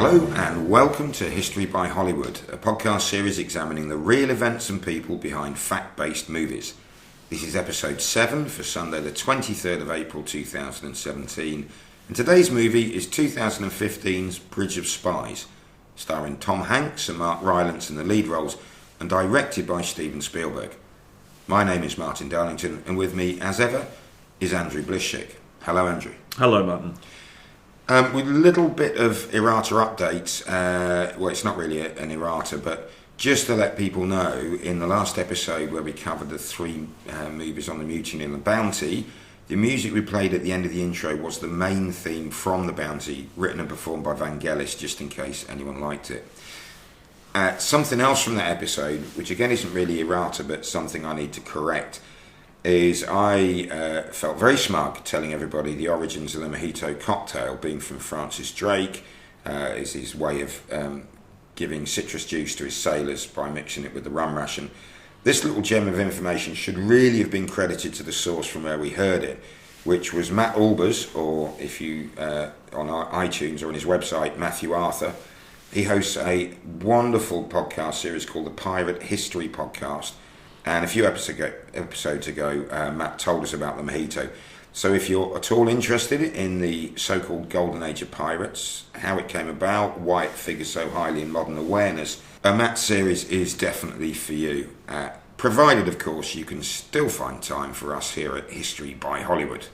Hello and welcome to History by Hollywood, a podcast series examining the real events and people behind fact-based movies. This is episode 7 for Sunday the 23rd of April 2017, and today's movie is 2015's Bridge of Spies, starring Tom Hanks and Mark Rylance in the lead roles and directed by Steven Spielberg. My name is Martin Darlington, and with me, as ever, is Andrew Blischik. Hello, Andrew. Hello, Martin. With a little bit of errata updates, well, it's not really an errata, but just to let people know, in the last episode where we covered the three movies on the Mutiny and the Bounty, the music we played at the end of the intro was the main theme from the Bounty, written and performed by Vangelis, just in case anyone liked it. Something else from that episode, which again isn't really errata, but something I need to correct, is I felt very smug telling everybody the origins of the mojito cocktail being from Francis Drake, is his way of giving citrus juice to his sailors by mixing it with the rum ration. This little gem of information should really have been credited to the source from where we heard it, which was Matt Albers, or if you on iTunes or on his website, Matthew Arthur. He hosts a wonderful podcast series called the Pirate History Podcast. And a few episodes ago, Matt told us about the mojito. So if you're at all interested in the so-called golden age of pirates, how it came about, why it figures so highly in modern awareness, Matt's series is definitely for you. Provided, of course, you can still find time for us here at History by Hollywood.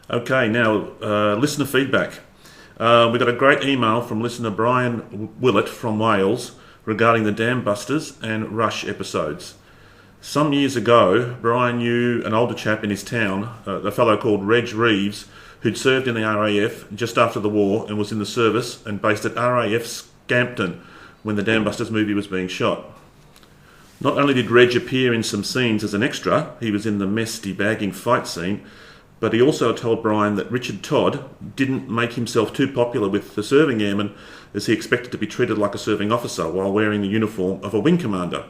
Okay, now, listener feedback. We got a great email from listener Brian Willett from Wales regarding the Dam Busters and Rush episodes. Some years ago, Brian knew an older chap in his town, a fellow called Reg Reeves, who'd served in the RAF just after the war and was in the service and based at RAF Scampton when the Dam Busters movie was being shot. Not only did Reg appear in some scenes as an extra, he was in the mess debagging fight scene, but he also told Brian that Richard Todd didn't make himself too popular with the serving airmen, as he expected to be treated like a serving officer while wearing the uniform of a wing commander.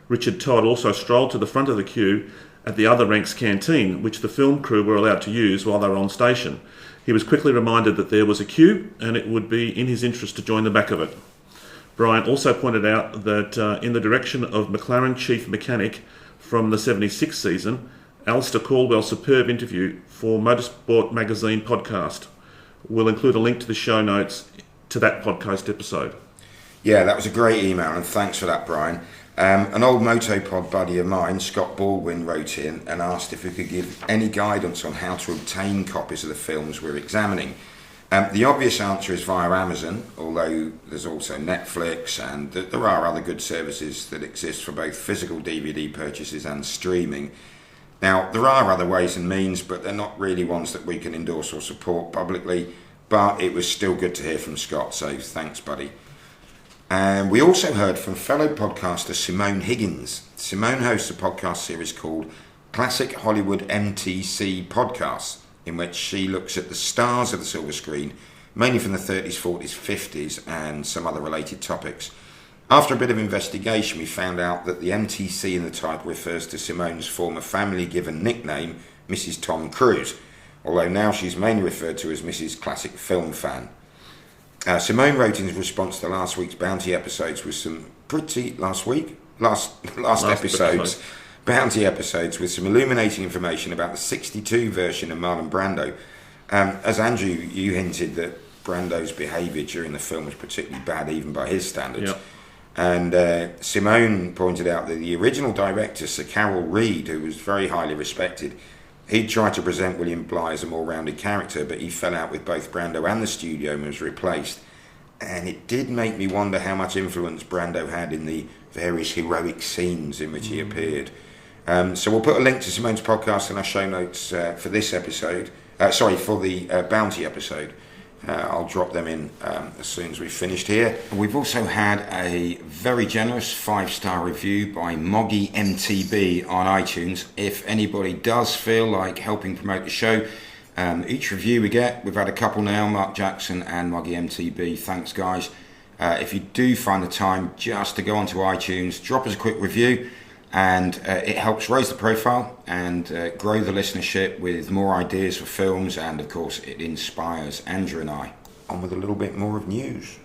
Richard Todd also strolled to the front of the queue at the other ranks canteen, which the film crew were allowed to use while they were on station. He was quickly reminded that there was a queue and it would be in his interest to join the back of it. Brian also pointed out that in the direction of McLaren chief mechanic from the 76 season, Alistair Caldwell's superb interview for Motorsport Magazine podcast. We'll include a link to the show notes to that podcast episode. Yeah, that was a great email, and thanks for that, Brian. An old Motopod buddy of mine, Scott Baldwin, wrote in and asked if we could give any guidance on how to obtain copies of the films we're examining. The obvious answer is via Amazon, although there's also Netflix, and there are other good services that exist for both physical DVD purchases and streaming. Now, there are other ways and means, but they're not really ones that we can endorse or support publicly, but it was still good to hear from Scott, so thanks, buddy. And we also heard from fellow podcaster Simone Higgins. Simone hosts a podcast series called Classic Hollywood MTC Podcasts, in which she looks at the stars of the silver screen, mainly from the 30s, 40s, 50s, and some other related topics. After a bit of investigation, we found out that the MTC in the title refers to Simone's former family-given nickname, Mrs. Tom Cruise, although now she's mainly referred to as Mrs. Classic Film Fan. Simone wrote in response to last week's Bounty episodes with some Bounty episodes with some illuminating information about the 62 version of Marlon Brando. As Andrew, you hinted that Brando's behaviour during the film was particularly bad even by his standards. Yep. And Simone pointed out that the original director, Sir Carol Reed, who was very highly respected, he tried to present William Bligh as a more rounded character, but he fell out with both Brando and the studio and was replaced. And it did make me wonder how much influence Brando had in the various heroic scenes in which he appeared. So we'll put a link to Simone's podcast in our show notes for this episode. For the Bounty episode. I'll drop them in as soon as we've finished here. We've also had a very generous 5-star review by Moggy MTB on iTunes. If anybody does feel like helping promote the show, each review we get, we've had a couple now, Mark Jackson and Moggy MTB. Thanks, guys. If you do find the time just to go onto iTunes, drop us a quick review, and it helps raise the profile and grow the listenership with more ideas for films, and of course it inspires Andrew and I. on with a little bit more of news.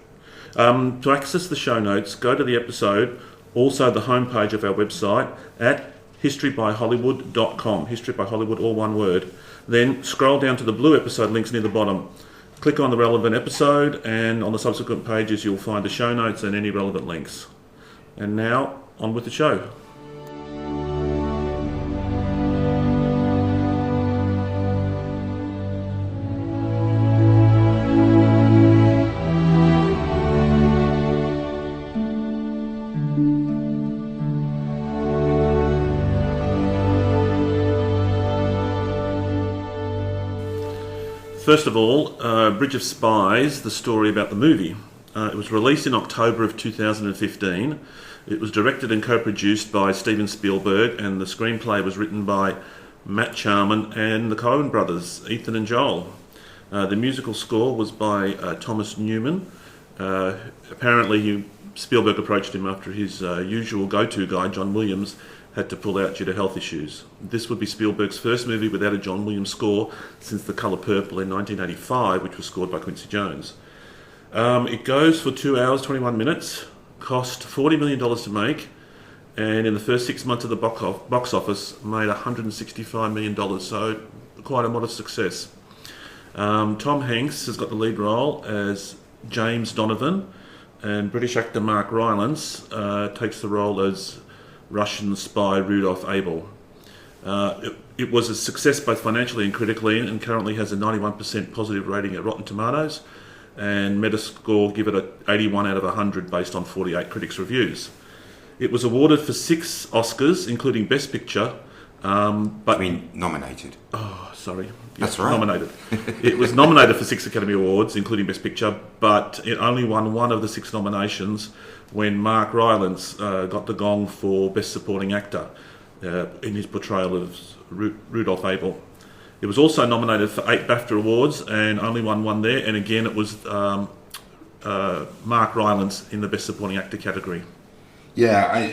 To access the show notes, go to the episode, also the homepage of our website at historybyhollywood.com. History by Hollywood, all one word. Then scroll down to the blue episode links near the bottom. Click on the relevant episode, and on the subsequent pages you'll find the show notes and any relevant links. And now, on with the show. First of all, Bridge of Spies, the story about the movie. It was released in October of 2015. It was directed and co-produced by Steven Spielberg, and the screenplay was written by Matt Charman and the Coen brothers, Ethan and Joel. The musical score was by Thomas Newman. Apparently, Spielberg approached him after his usual go-to guy, John Williams, had to pull out due to health issues. This would be Spielberg's first movie without a John Williams score since The Colour Purple in 1985, which was scored by Quincy Jones. It goes for 2 hours, 21 minutes, cost $40 million to make, and in the first 6 months of the box office made $165 million, so quite a modest success. Tom Hanks has got the lead role as James Donovan, and British actor Mark Rylance takes the role as Russian spy Rudolph Abel. It was a success both financially and critically, and currently has a 91% positive rating at Rotten Tomatoes, and Metascore give it a 81 out of 100 based on 48 critics' reviews. It was awarded for 6 Oscars, including Best Picture. Nominated. Oh, sorry. That's right. Nominated. It was nominated for 6 Academy Awards, including Best Picture, but it only won 1 of the 6 nominations when Mark Rylance got the gong for Best Supporting Actor in his portrayal of Rudolph Abel. It was also nominated for 8 BAFTA Awards and only won 1 there, and again it was Mark Rylance in the Best Supporting Actor category. Yeah,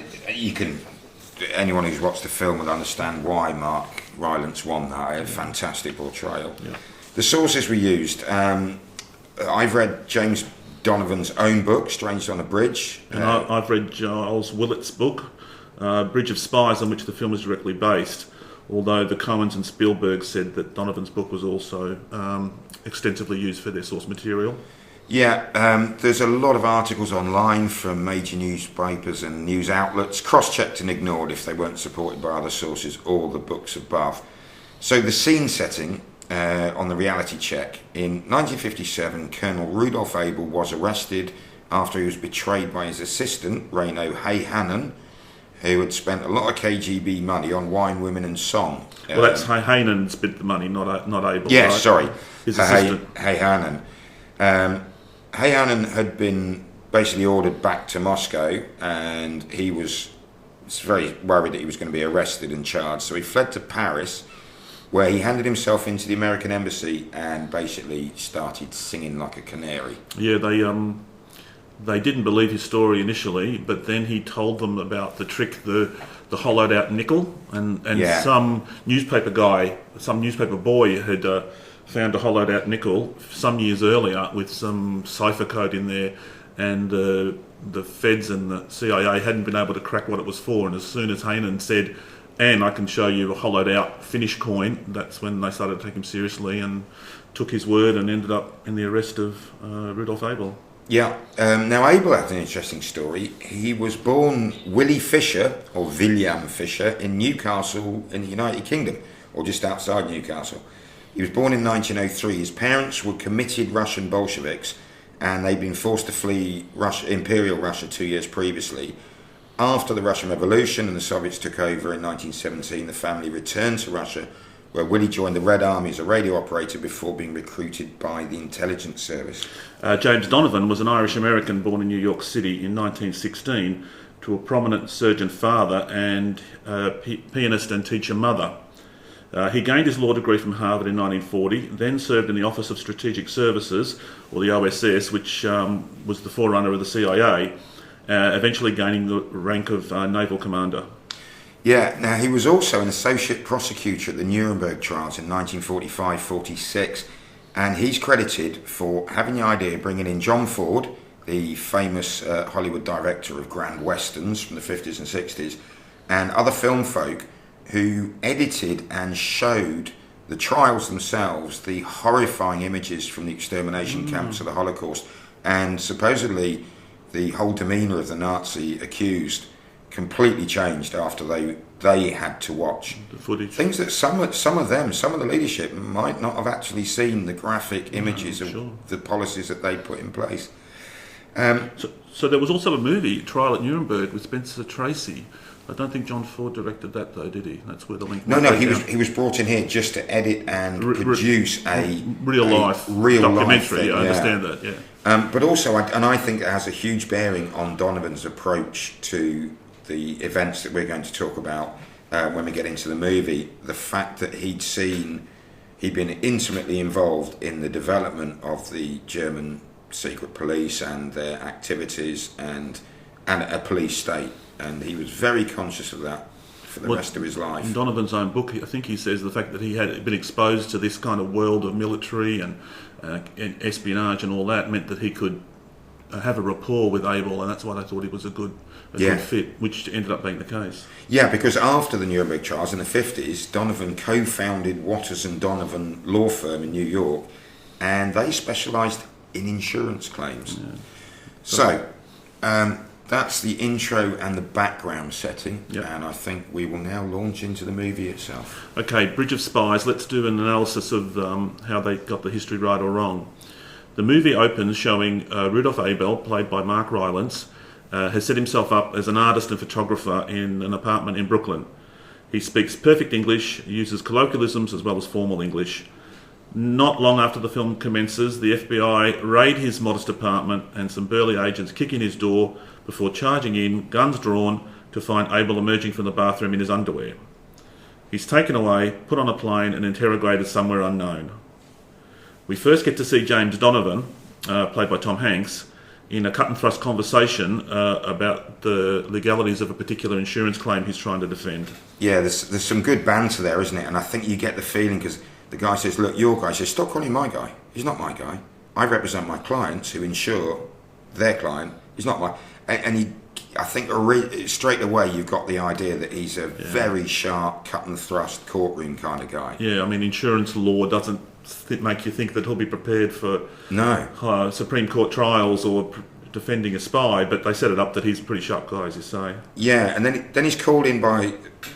anyone who's watched the film would understand why Mark Rylance won that. A fantastic portrayal. Yeah. The sources we used, I've read James Donovan's own book, Strangers on a Bridge. And I've read Giles Willett's book, Bridge of Spies, on which the film is directly based, although the Coens and Spielberg said that Donovan's book was also extensively used for their source material. Yeah, there's a lot of articles online from major newspapers and news outlets, cross-checked and ignored if they weren't supported by other sources or the books above. So the scene setting on the reality check, in 1957, Colonel Rudolph Abel was arrested after he was betrayed by his assistant, Reino Heihanen, who had spent a lot of KGB money on wine, women and song. Well, that's Heihanen spent the money, not Abel. Yeah, right? sorry. His assistant. Heihanen. Heihanen had been basically ordered back to Moscow, and he was very worried that he was going to be arrested and charged. So he fled to Paris, where he handed himself into the American embassy and basically started singing like a canary. Yeah, they didn't believe his story initially, but then he told them about the trick, the hollowed out nickel, and yeah. Some newspaper boy had found a hollowed out nickel some years earlier with some cipher code in there, and the feds and the CIA hadn't been able to crack what it was for, and as soon as Heihanen said, and I can show you a hollowed out Finnish coin, that's when they started to take him seriously and took his word and ended up in the arrest of Rudolph Abel. Yeah, now Abel had an interesting story. He was born Willie Fisher, or William Fisher, in Newcastle in the United Kingdom, or just outside Newcastle. He was born in 1903. His parents were committed Russian Bolsheviks, and they'd been forced to flee Imperial Russia 2 years previously. After the Russian Revolution and the Soviets took over in 1917, the family returned to Russia, where Willie joined the Red Army as a radio operator before being recruited by the intelligence service. James Donovan was an Irish-American born in New York City in 1916 to a prominent surgeon father and pianist and teacher mother. He gained his law degree from Harvard in 1940, then served in the Office of Strategic Services, or the OSS, which was the forerunner of the CIA, eventually gaining the rank of naval commander. Yeah, now he was also an associate prosecutor at the Nuremberg trials in 1945-46. and he's credited for having the idea of bringing in John Ford, the famous Hollywood director of grand westerns from the 50s and 60s, and other film folk who edited and showed the trials themselves, the horrifying images from the extermination camps of the Holocaust, and supposedly the whole demeanour of the Nazi accused completely changed after they had to watch the footage. Things that some of the leadership might not have actually seen, the graphic images of the policies that they put in place. So there was also a movie, Trial at Nuremberg, with Spencer Tracy. I don't think John Ford directed that, though, did he? That's where the link. No, he was brought in here just to edit and produce a real life documentary. Thing, I understand that. Yeah. But also, I think it has a huge bearing on Donovan's approach to the events that we're going to talk about when we get into the movie. The fact that he'd been intimately involved in the development of the German secret police and their activities and a police state. And he was very conscious of that for the rest of his life. In Donovan's own book, I think he says the fact that he had been exposed to this kind of world of military and espionage and all that meant that he could have a rapport with Abel, and that's why they thought he was a good fit, which ended up being the case. Yeah, because after the Nuremberg trials in the 50s, Donovan co-founded Waters and Donovan law firm in New York, and they specialised in insurance claims. Yeah. So that's the intro and the background setting, and I think we will now launch into the movie itself. Okay, Bridge of Spies. Let's do an analysis of how they got the history right or wrong. The movie opens showing Rudolf Abel, played by Mark Rylance, has set himself up as an artist and photographer in an apartment in Brooklyn. He speaks perfect English, uses colloquialisms as well as formal English. Not long after the film commences, the FBI raid his modest apartment and some burly agents kick in his door before charging in, guns drawn, to find Abel emerging from the bathroom in his underwear. He's taken away, put on a plane and interrogated somewhere unknown. We first get to see James Donovan, played by Tom Hanks, in a cut-and-thrust conversation about the legalities of a particular insurance claim he's trying to defend. Yeah, there's some good banter there, isn't it? And I think you get the feeling, because the guy says, look, your guy. Says, stop calling him my guy. He's not my guy. I represent my clients who insure their client. He's not my... And I think straight away you've got the idea that he's a very sharp, cut-and-thrust courtroom kind of guy. Yeah, I mean, insurance law doesn't make you think that he'll be prepared for Supreme Court trials or defending a spy, but they set it up that he's a pretty sharp guy, as you say. Yeah, and then he's called in by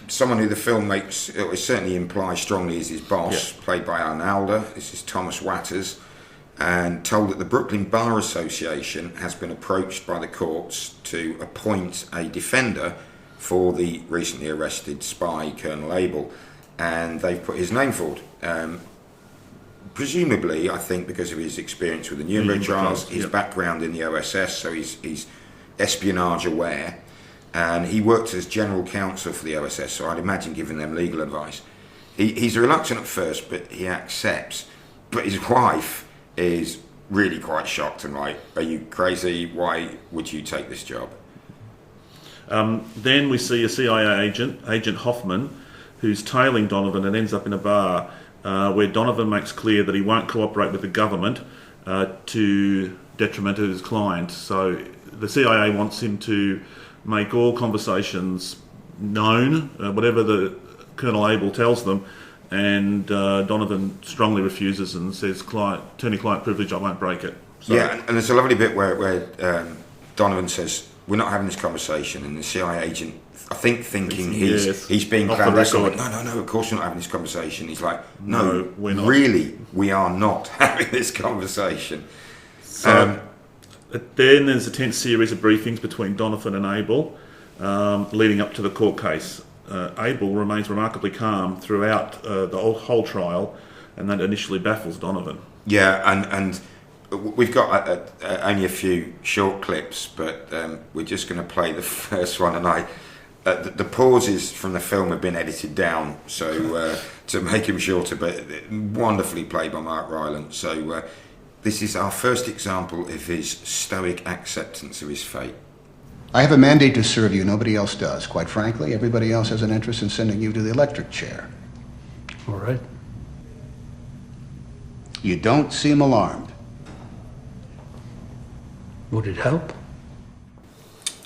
someone who the film makes, it certainly implies strongly is his boss, played by Alan Alda. This is Thomas Watters, and told that the Brooklyn Bar Association has been approached by the courts to appoint a defender for the recently arrested spy, Colonel Abel, and they've put his name forward. Presumably, I think because of his experience with the Nuremberg trials, his background in the OSS, so he's espionage aware, and he worked as general counsel for the OSS, so I'd imagine giving them legal advice. He's reluctant at first, but he accepts. But his wife is really quite shocked and like, are you crazy? Why would you take this job? Then we see a CIA agent, Agent Hoffman, who's tailing Donovan and ends up in a bar where Donovan makes clear that he won't cooperate with the government to detriment of his client. So the CIA wants him to make all conversations known, whatever the Colonel Abel tells them, and Donovan strongly refuses and says, attorney-client privilege, I won't break it. So, yeah, and there's a lovely bit where Donovan says, we're not having this conversation, and the CIA agent, I think thinking he's being clandestine. No, of course we're not having this conversation. He's like, no, we're not. Really, we are not having this conversation. So then there's a tense series of briefings between Donovan and Abel leading up to the court case. Abel remains remarkably calm throughout the whole trial, and that initially baffles Donovan. Yeah, and we've got only a few short clips, but we're just going to play the first one, and the pauses from the film have been edited down so to make them shorter, but wonderfully played by Mark Rylance. So this is our first example of his stoic acceptance of his fate. I have a mandate to serve you. Nobody else does. Quite frankly, everybody else has an interest in sending you to the electric chair. All right. You don't seem alarmed. Would it help?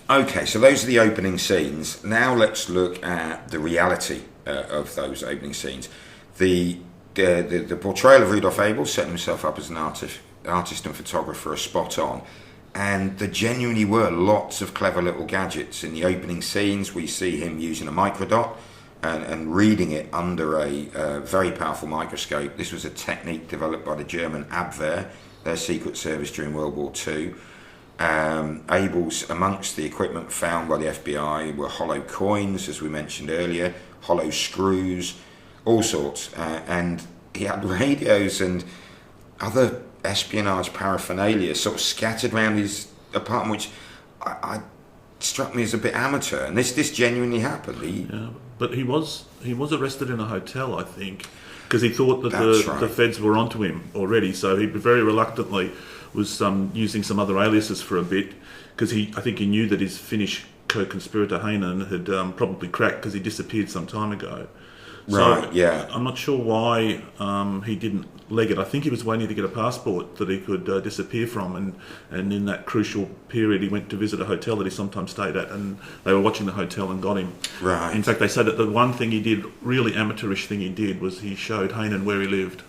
Okay, so those are the opening scenes. Now let's look at the reality of those opening scenes. The portrayal of Rudolf Abel setting himself up as an artist and photographer are spot on. And there genuinely were lots of clever little gadgets. In the opening scenes, we see him using a microdot and reading it under a very powerful microscope. This was a technique developed by the German Abwehr, their secret service during World War II. Abel's, amongst the equipment found by the FBI, were hollow coins, as we mentioned earlier, hollow screws, all sorts. And he had radios and other espionage paraphernalia sort of scattered around his apartment, which I struck me as a bit amateur. And this genuinely happened. But he was arrested in a hotel, I think, because he thought that Right. the feds were onto him already. So he very reluctantly was using some other aliases for a bit, because I think he knew that his Finnish co-conspirator Heinen had probably cracked, because he disappeared some time ago. Right, So yeah. I'm not sure why he didn't leg it. I think he was waiting to get a passport that he could disappear from, and in that crucial period he went to visit a hotel that he sometimes stayed at, and they were watching the hotel and got him. Right. In fact, they said that the one thing he did, really amateurish thing he did, was he showed Heinen where he lived.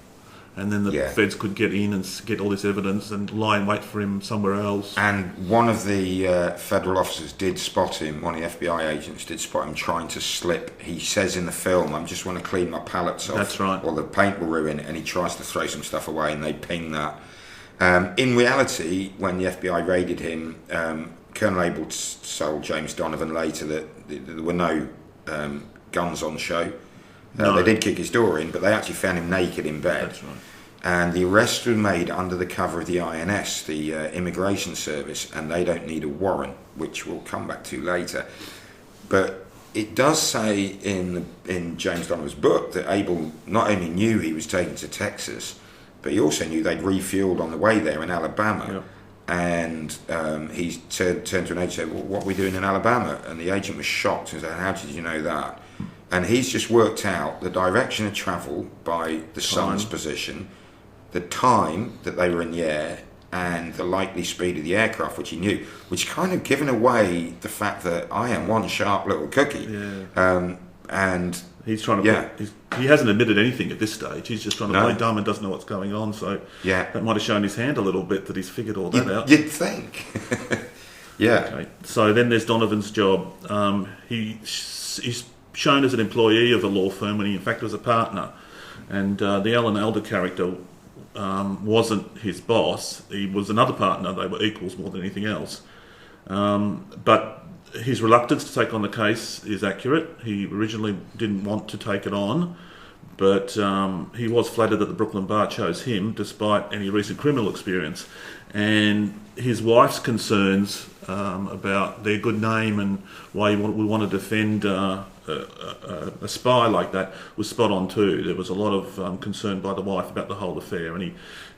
And then the feds could get in and get all this evidence and lie in wait for him somewhere else. And one of the federal officers did spot him, one of the FBI agents did spot him trying to slip. He says in the film, I just want to clean my pallets off. That's right. Or the paint will ruin it, and he tries to throw some stuff away and they ping that. In reality, when the FBI raided him, Colonel Abel told James Donovan later that there were no guns on show. No. They did kick his door in, but they actually found him naked in bed. That's right. And the arrest was made under the cover of the INS, the Immigration Service, and they don't need a warrant, which we'll come back to later. But it does say in James Donovan's book that Abel not only knew he was taken to Texas, but he also knew they'd refueled on the way there in Alabama. Yep. And he turned to an agent and said, well, what are we doing in Alabama? And the agent was shocked and said, how did you know that? And he's just worked out the direction of travel by the sun's position, the time that they were in the air, and the likely speed of the aircraft, which he knew, which kind of given away the fact that I am one sharp little cookie. Yeah. And he's trying to. He hasn't admitted anything at this stage. He's just trying to play dumb and doesn't know what's going on. So that might have shown his hand a little bit that he's figured all that out. You'd think. Yeah. Okay. So then there's Donovan's job. He's shown as an employee of a law firm when he in fact was a partner, and the Alan Alda character wasn't his boss. He was another partner. They were equals more than anything else. But his reluctance to take on the case is accurate. He originally didn't want to take it on, but he was flattered that the Brooklyn Bar chose him despite any recent criminal experience. And his wife's concerns about their good name and why we want to defend a spy like that was spot on too. There was a lot of concern by the wife about the whole affair, and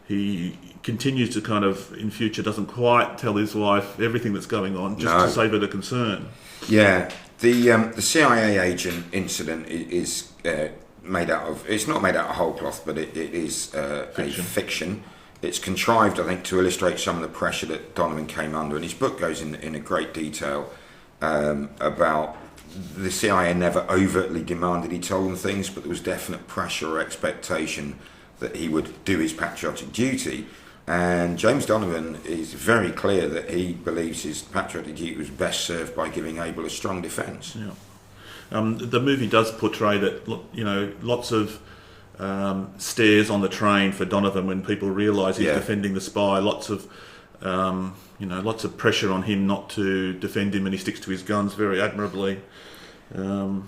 he continues to kind of, in future, doesn't quite tell his wife everything that's going on, just to save her the concern. Yeah, the CIA agent incident is made out of, it's not made out of whole cloth, but it is a fiction. It's contrived, I think, to illustrate some of the pressure that Donovan came under, and his book goes in a great detail about the CIA never overtly demanded he told them things, but there was definite pressure or expectation that he would do his patriotic duty. And James Donovan is very clear that he believes his patriotic duty was best served by giving Abel a strong defence. Yeah. The movie does portray that, lots of stares on the train for Donovan when people realise he's defending the spy. Lots of pressure on him not to defend him, and he sticks to his guns very admirably. And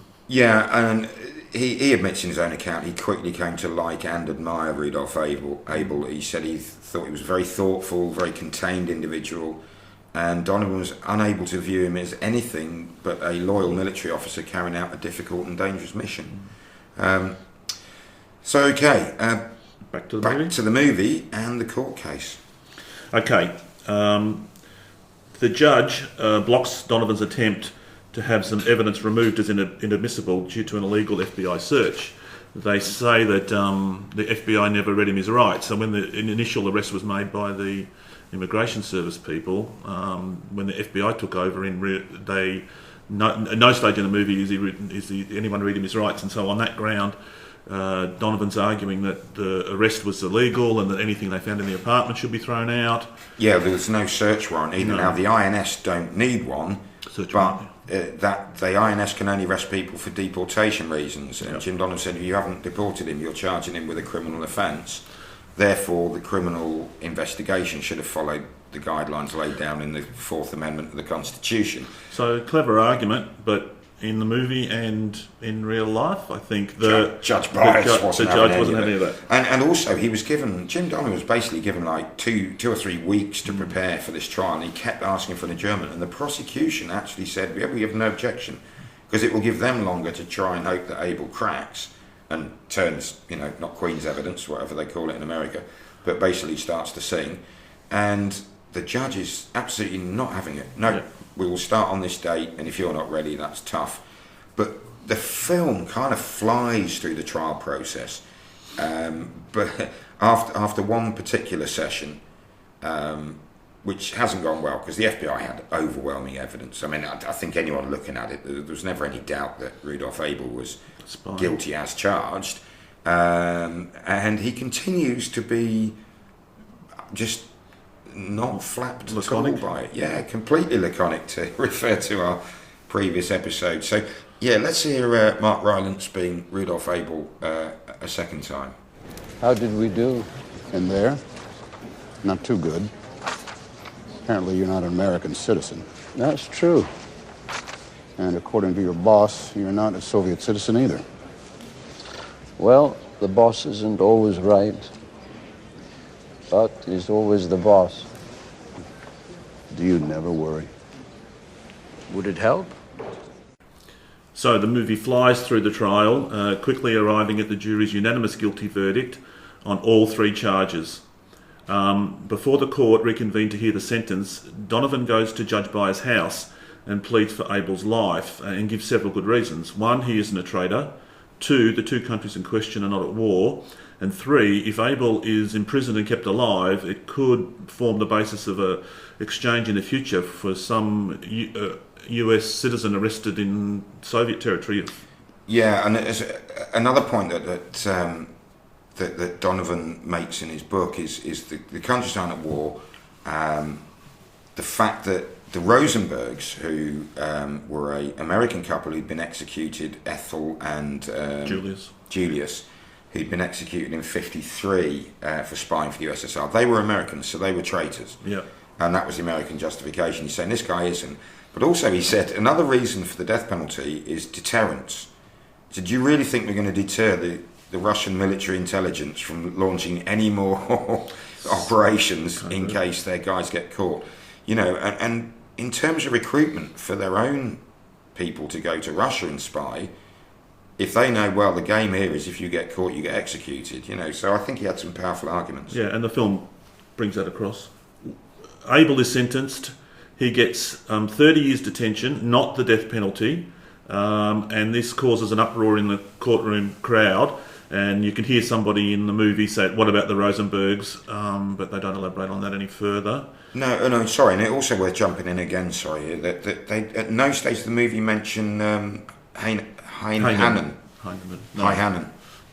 he admits in his own account he quickly came to like and admire Rudolf Abel. He said he thought he was a very thoughtful, very contained individual, and Donovan was unable to view him as anything but a loyal military officer carrying out a difficult and dangerous mission. Back to the movie and the court case. Okay. The judge blocks Donovan's attempt to have some evidence removed as inadmissible due to an illegal FBI search. they say that the FBI never read him his rights. So when the initial arrest was made by the immigration service people, when the FBI took over, at no stage in the movie is anyone read him his rights. And so on that ground, Donovan's arguing that the arrest was illegal and that anything they found in the apartment should be thrown out. Yeah, there was no search warrant either. No. Now, the INS don't need one, that the INS can only arrest people for deportation reasons. And Jim Donovan said, if you haven't deported him, you're charging him with a criminal offence. Therefore, the criminal investigation should have followed the guidelines laid down in the Fourth Amendment of the Constitution. So, clever argument, but in the movie and in real life, I think Judge Byers wasn't having any of that. And also, Jim Donovan was basically given like two or 3 weeks to prepare for this trial, and he kept asking for an adjournment. And the prosecution actually said, we have no objection, because it will give them longer to try and hope that Abel cracks and turns, not Queen's evidence, whatever they call it in America, but basically starts to sing. And the judge is absolutely not having it. No, we will start on this date, and if you're not ready, that's tough. But the film kind of flies through the trial process. But after one particular session, which hasn't gone well, because the FBI had overwhelming evidence. I mean, I think anyone looking at it, there was never any doubt that Rudolph Abel was guilty as charged. And he continues to be just not flapped at all by it. Yeah, completely laconic, to refer to our previous episode. So, let's hear Mark Rylance being Rudolph Abel a second time. How did we do in there? Not too good. Apparently you're not an American citizen. That's true. And according to your boss, you're not a Soviet citizen either. Well, the boss isn't always right, but he's always the boss. Do you never worry? Would it help? So the movie flies through the trial, quickly arriving at the jury's unanimous guilty verdict on all 3 charges. Before the court reconvened to hear the sentence, Donovan goes to Judge Byers' house and pleads for Abel's life and gives several good reasons. 1, he isn't a traitor. 2, the 2 countries in question are not at war. And 3, if Abel is imprisoned and kept alive, it could form the basis of an exchange in the future for some US citizen arrested in Soviet territory. Yeah, and another point that Donovan makes in his book is the countries aren't at war. The fact that the Rosenbergs, who were an American couple who'd been executed, Ethel and Julius, who'd been executed in 1953 for spying for the USSR. They were Americans, so they were traitors. Yeah. And that was the American justification. He's saying this guy isn't. But also he said another reason for the death penalty is deterrence. He said, do you really think we're going to deter the Russian military intelligence from launching any more operations in case their guys get caught? And in terms of recruitment for their own people to go to Russia and spy, if they know, well, the game here is if you get caught, you get executed, So I think he had some powerful arguments. Yeah, and the film brings that across. Abel is sentenced. He gets 30 years detention, not the death penalty, and this causes an uproar in the courtroom crowd. And you can hear somebody in the movie say, what about the Rosenbergs? But they don't elaborate on that any further. No, sorry. And it also worth jumping in again, sorry, that they at no stage of the movie mention Hannon.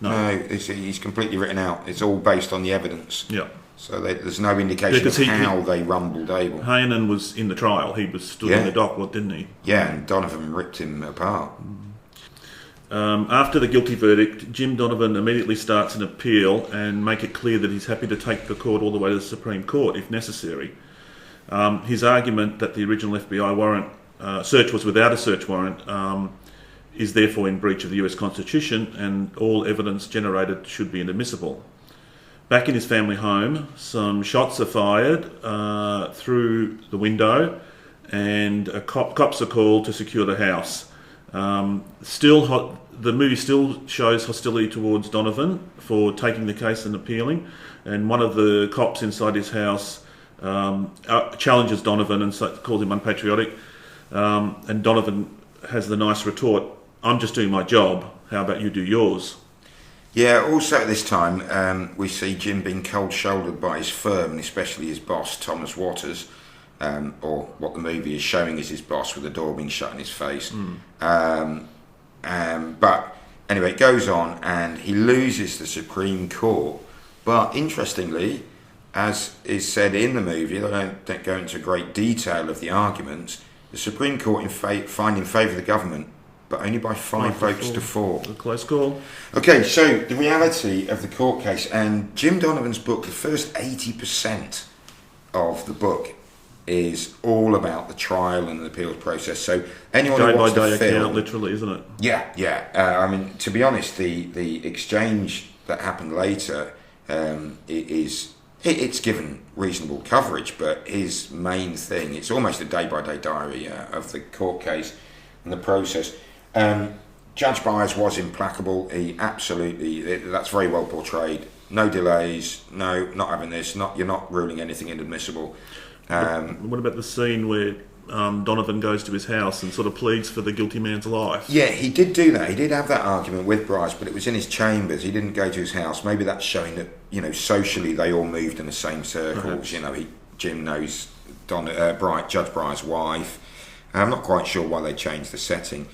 No, he's completely written out. It's all based on the evidence. Yeah. So there's no indication of how they rumbled Abel. Hannon was in the trial. He was stood in the dock, didn't he? Yeah, and Donovan ripped him apart. After the guilty verdict, Jim Donovan immediately starts an appeal and make it clear that he's happy to take the court all the way to the Supreme Court if necessary. His argument that the original FBI warrant search was without a search warrant is therefore in breach of the US Constitution, and all evidence generated should be inadmissible. Back in his family home, some shots are fired through the window, and cops are called to secure the house. The movie still shows hostility towards Donovan for taking the case and appealing, and one of the cops inside his house challenges Donovan and calls him unpatriotic, and Donovan has the nice retort, I'm just doing my job, how about you do yours? Yeah, also at this time, we see Jim being cold-shouldered by his firm, and especially his boss, Thomas Waters, or what the movie is showing is his boss with the door being shut in his face. But anyway, it goes on, and he loses the Supreme Court. But interestingly, as is said in the movie, they don't go into great detail of the arguments, the Supreme Court find in favour of the government, but only by 5 votes to 4. A close call. Okay, so the reality of the court case, and Jim Donovan's book, the first 80% of the book is all about the trial and the appeals process. So anyone who watched the film, account, literally, isn't it? Yeah. I mean, to be honest, the exchange that happened later it's given reasonable coverage, but his main thing, it's almost a day-by-day diary of the court case and the process. Judge Byers was implacable. He absolutely, that's very well portrayed. No delays, no, not having this, you're not ruling anything inadmissible. What about the scene where Donovan goes to his house and sort of pleads for the guilty man's life? Yeah, he did do that. He did have that argument with Bryce, but it was in his chambers. He didn't go to his house. Maybe that's showing that, socially they all moved in the same circles. Perhaps. Jim knows Judge Bryce's wife. I'm not quite sure why they changed the setting.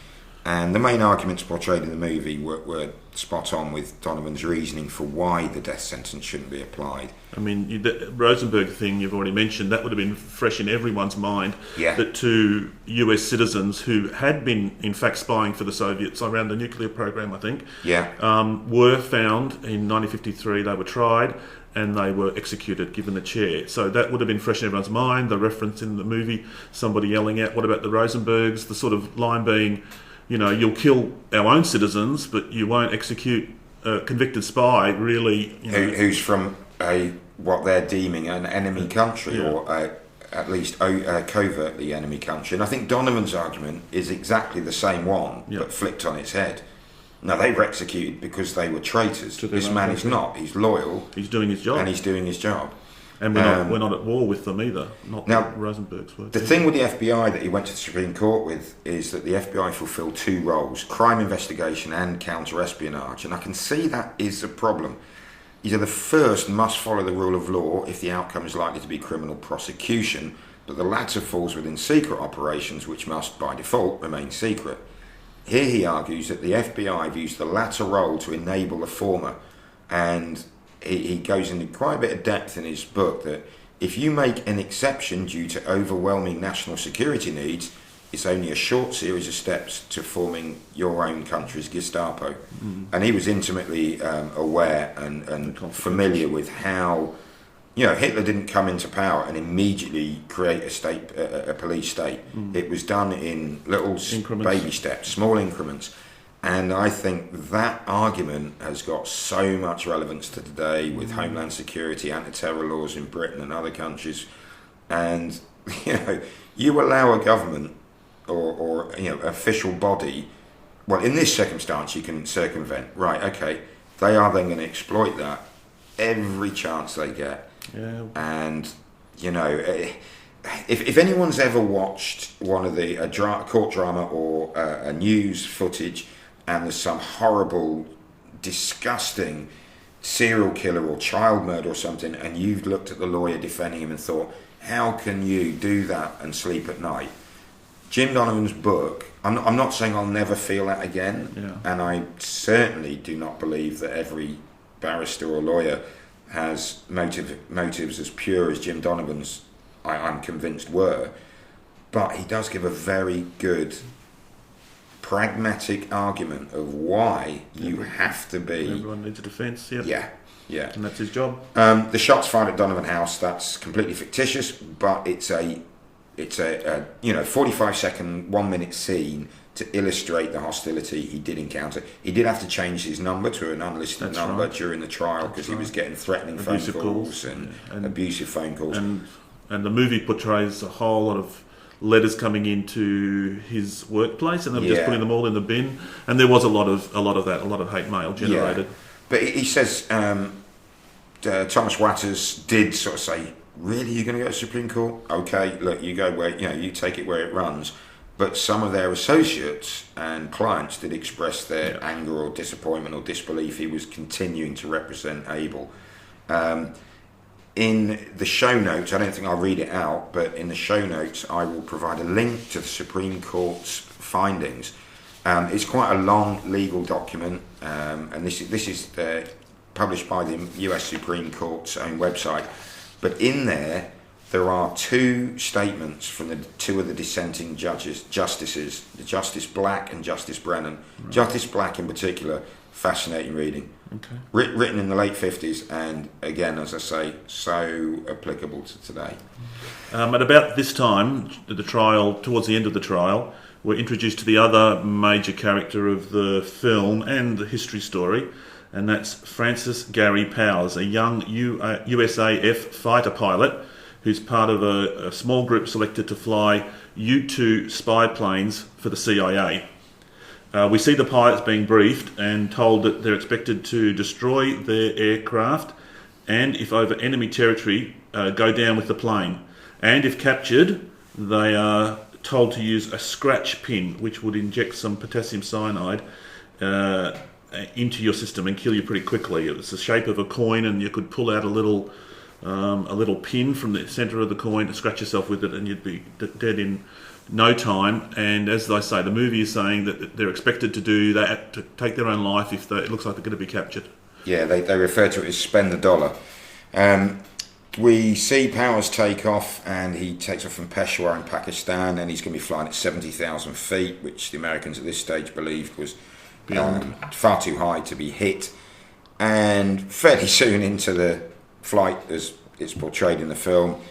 And the main arguments portrayed in the movie were spot on with Donovan's reasoning for why the death sentence shouldn't be applied. I mean, the Rosenberg thing you've already mentioned, that would have been fresh in everyone's mind. Yeah. That 2 US citizens who had been, in fact, spying for the Soviets around the nuclear program, I think, were found in 1953. They were tried and they were executed, given the chair. So that would have been fresh in everyone's mind. The reference in the movie, somebody yelling out, what about the Rosenbergs? The sort of line being, you'll kill our own citizens, but you won't execute a convicted spy, really. Who's from what they're deeming an enemy country, or at least covertly enemy country. And I think Donovan's argument is exactly the same one, but flipped on its head. Now, they were executed because they were traitors. This man is not. He's loyal. He's doing his job. And he's doing his job. And we're not at war with them either. Not now, Rosenberg's words. The thing with the FBI that he went to the Supreme Court with is that the FBI fulfil 2 roles: crime investigation and counter-espionage. And I can see that is a problem. Either the first must follow the rule of law if the outcome is likely to be criminal prosecution, but the latter falls within secret operations, which must, by default, remain secret. Here he argues that the FBI views the latter role to enable the former, and he goes into quite a bit of depth in his book that if you make an exception due to overwhelming national security needs, it's only a short series of steps to forming your own country's Gestapo. And he was intimately aware and familiar with how, Hitler didn't come into power and immediately create a police state. It was done in little baby steps, small increments. And I think that argument has got so much relevance to today with Homeland Security, anti-terror laws in Britain and other countries. And, you allow a government or official body, well, in this circumstance, you can circumvent. Right, okay, they are then going to exploit that every chance they get. Yeah. And, if anyone's ever watched one of the court drama or a news footage, and there's some horrible, disgusting serial killer or child murder or something, and you've looked at the lawyer defending him and thought, how can you do that and sleep at night? Jim Donovan's book, I'm not saying I'll never feel that again, and I certainly do not believe that every barrister or lawyer has motives as pure as Jim Donovan's, I'm convinced, were. But he does give a very good pragmatic argument of why you have to be. Everyone needs a defence. Yeah. And that's his job. The shots fired at Donovan House, that's completely fictitious, but it's a 45-second, 1-minute scene to illustrate the hostility he did encounter. He did have to change his number to an unlisted number during the trial because he was getting threatening phone calls and abusive phone calls. And the movie portrays a whole lot of letters coming into his workplace, and they're just putting them all in the bin. And there was a lot of that, a lot of hate mail generated. Yeah. But he says Thomas Waters did sort of say, "Really, you're going to go to the Supreme Court? Okay, look, you go where you take it where it runs." but some of their associates and clients did express their anger or disappointment or disbelief he was continuing to represent Abel. In the show notes, I don't think I'll read it out, but in the show notes I will provide a link to the Supreme Court's findings. It's quite a long legal document, and this is published by the US Supreme Court's own website. But in there are two statements from the two of the dissenting justices, Justice Black and Justice Brennan. Right. Justice Black in particular, fascinating reading. Okay. Written in the late 50s, and again, as I say, so applicable to today. At about this time, the trial, towards the end of the trial, we're introduced to the other major character of the film and the history story, and that's Francis Gary Powers, a young USAF fighter pilot who's part of a small group selected to fly U-2 spy planes for the CIA. We see the pilots being briefed and told that they're expected to destroy their aircraft and, if over enemy territory, go down with the plane. And if captured, they are told to use a scratch pin, which would inject some potassium cyanide into your system and kill you pretty quickly. It was the shape of a coin, and you could pull out a little pin from the centre of the coin to scratch yourself with it, and you'd be dead in no time. And as I say, the movie is saying that they're expected to do that, to take their own life if it looks like they're going to be captured. Yeah, they refer to it as spend the dollar. We see Powers take off, and he takes off from Peshawar in Pakistan, and he's going to be flying at 70,000 feet, which the Americans at this stage believed was far too high to be hit. And fairly soon into the flight, as it's portrayed in the film,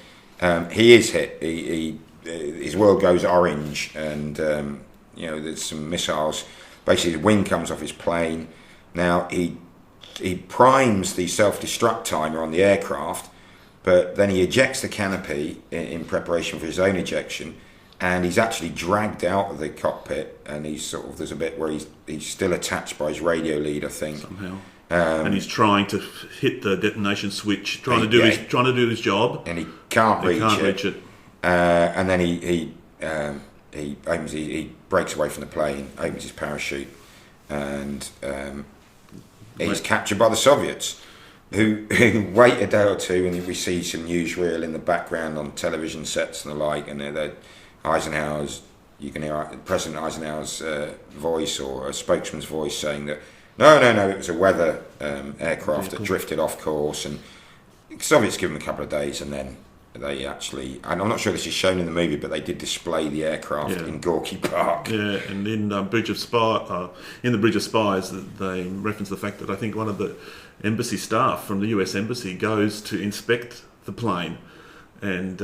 he is hit. His world goes orange, and there's some missiles. Basically, the wing comes off his plane. Now he primes the self-destruct timer on the aircraft, but then he ejects the canopy in preparation for his own ejection, and he's actually dragged out of the cockpit, and there's a bit where he's still attached by his radio lead, I think. Somehow. And he's trying to hit the detonation switch, trying to do his job, and he can't reach it. And then he breaks away from the plane, opens his parachute, and he's captured by the Soviets, who wait a day or two, and we see some newsreel in the background on television sets and the like, and Eisenhower's, you can hear President Eisenhower's voice or a spokesman's voice saying that no, it was a weather aircraft that drifted off course, and the Soviets give them a couple of days, and then they actually, and I'm not sure this is shown in the movie, but they did display the aircraft in Gorky Park. Yeah, and in Bridge of Spies, in the Bridge of Spies, they reference the fact that I think one of the embassy staff from the US embassy goes to inspect the plane, and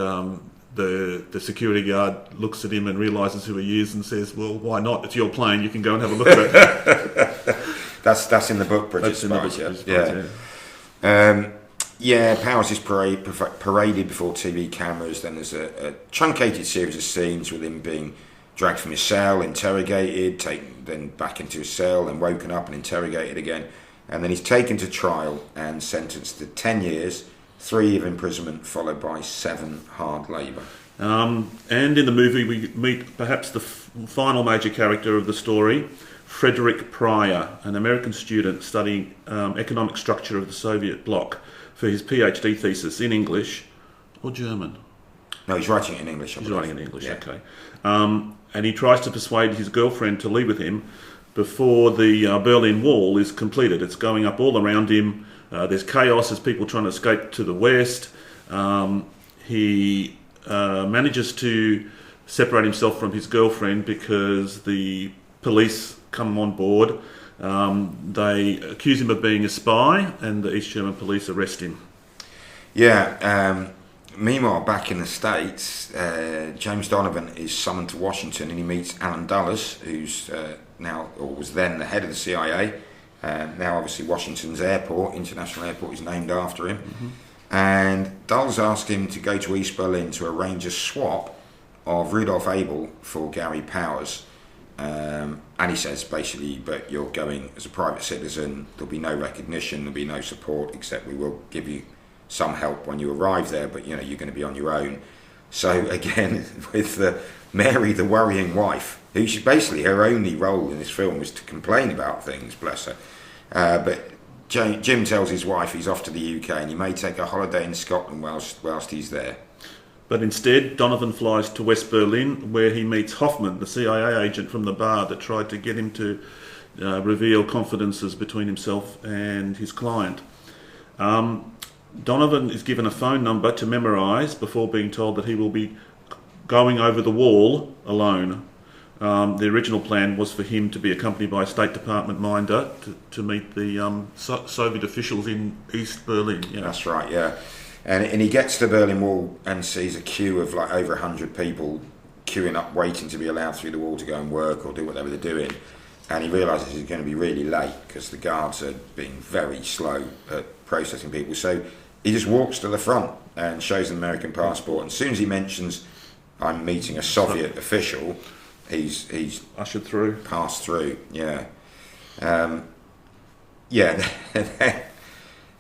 the security guard looks at him and realises who he is and says, "Well, why not? It's your plane. You can go and have a look at it." That's in the book, Bridge of Spies. Yeah. Powers is paraded before TV cameras. Then there's a truncated series of scenes with him being dragged from his cell, interrogated, taken then back into his cell, then woken up and interrogated again. And then he's taken to trial and sentenced to 10 years, 3 of imprisonment, followed by 7 hard labour. And in the movie we meet perhaps the final major character of the story, Frederick Pryor, an American student studying economic structure of the Soviet bloc for his PhD thesis in English or German. No, he's writing it in English. He's writing it in English, okay. And he tries to persuade his girlfriend to leave with him before the Berlin Wall is completed. It's going up all around him. There's chaos. There's people trying to escape to the west. He manages to separate himself from his girlfriend because the police come on board. They accuse him of being a spy, and the East German police arrest him. Yeah. Meanwhile, back in the States, James Donovan is summoned to Washington, and he meets Alan Dulles, who's now, or was then, the head of the CIA. Now, obviously, Washington's international airport, is named after him. Mm-hmm. And Dulles asked him to go to East Berlin to arrange a swap of Rudolf Abel for Gary Powers. And he says, basically, but you're going as a private citizen, there'll be no recognition, there'll be no support, except we will give you some help when you arrive there, but you're going to be on your own. So again, with Mary, the worrying wife, who she basically her only role in this film was to complain about things, bless her. But Jim tells his wife he's off to the UK and he may take a holiday in Scotland whilst he's there. But instead, Donovan flies to West Berlin, where he meets Hoffman, the CIA agent from the bar that tried to get him to reveal confidences between himself and his client. Donovan is given a phone number to memorise before being told that he will be going over the wall alone. The original plan was for him to be accompanied by a State Department minder to meet the Soviet officials in East Berlin. Yeah. That's right, yeah. And he gets to the Berlin Wall and sees a queue of like over 100 people queuing up, waiting to be allowed through the wall to go and work or do whatever they're doing. And he realises he's going to be really late because the guards are being very slow at processing people. So he just walks to the front and shows an American passport. And as soon as he mentions, I'm meeting a Soviet official, he's ushered through. Passed through, yeah.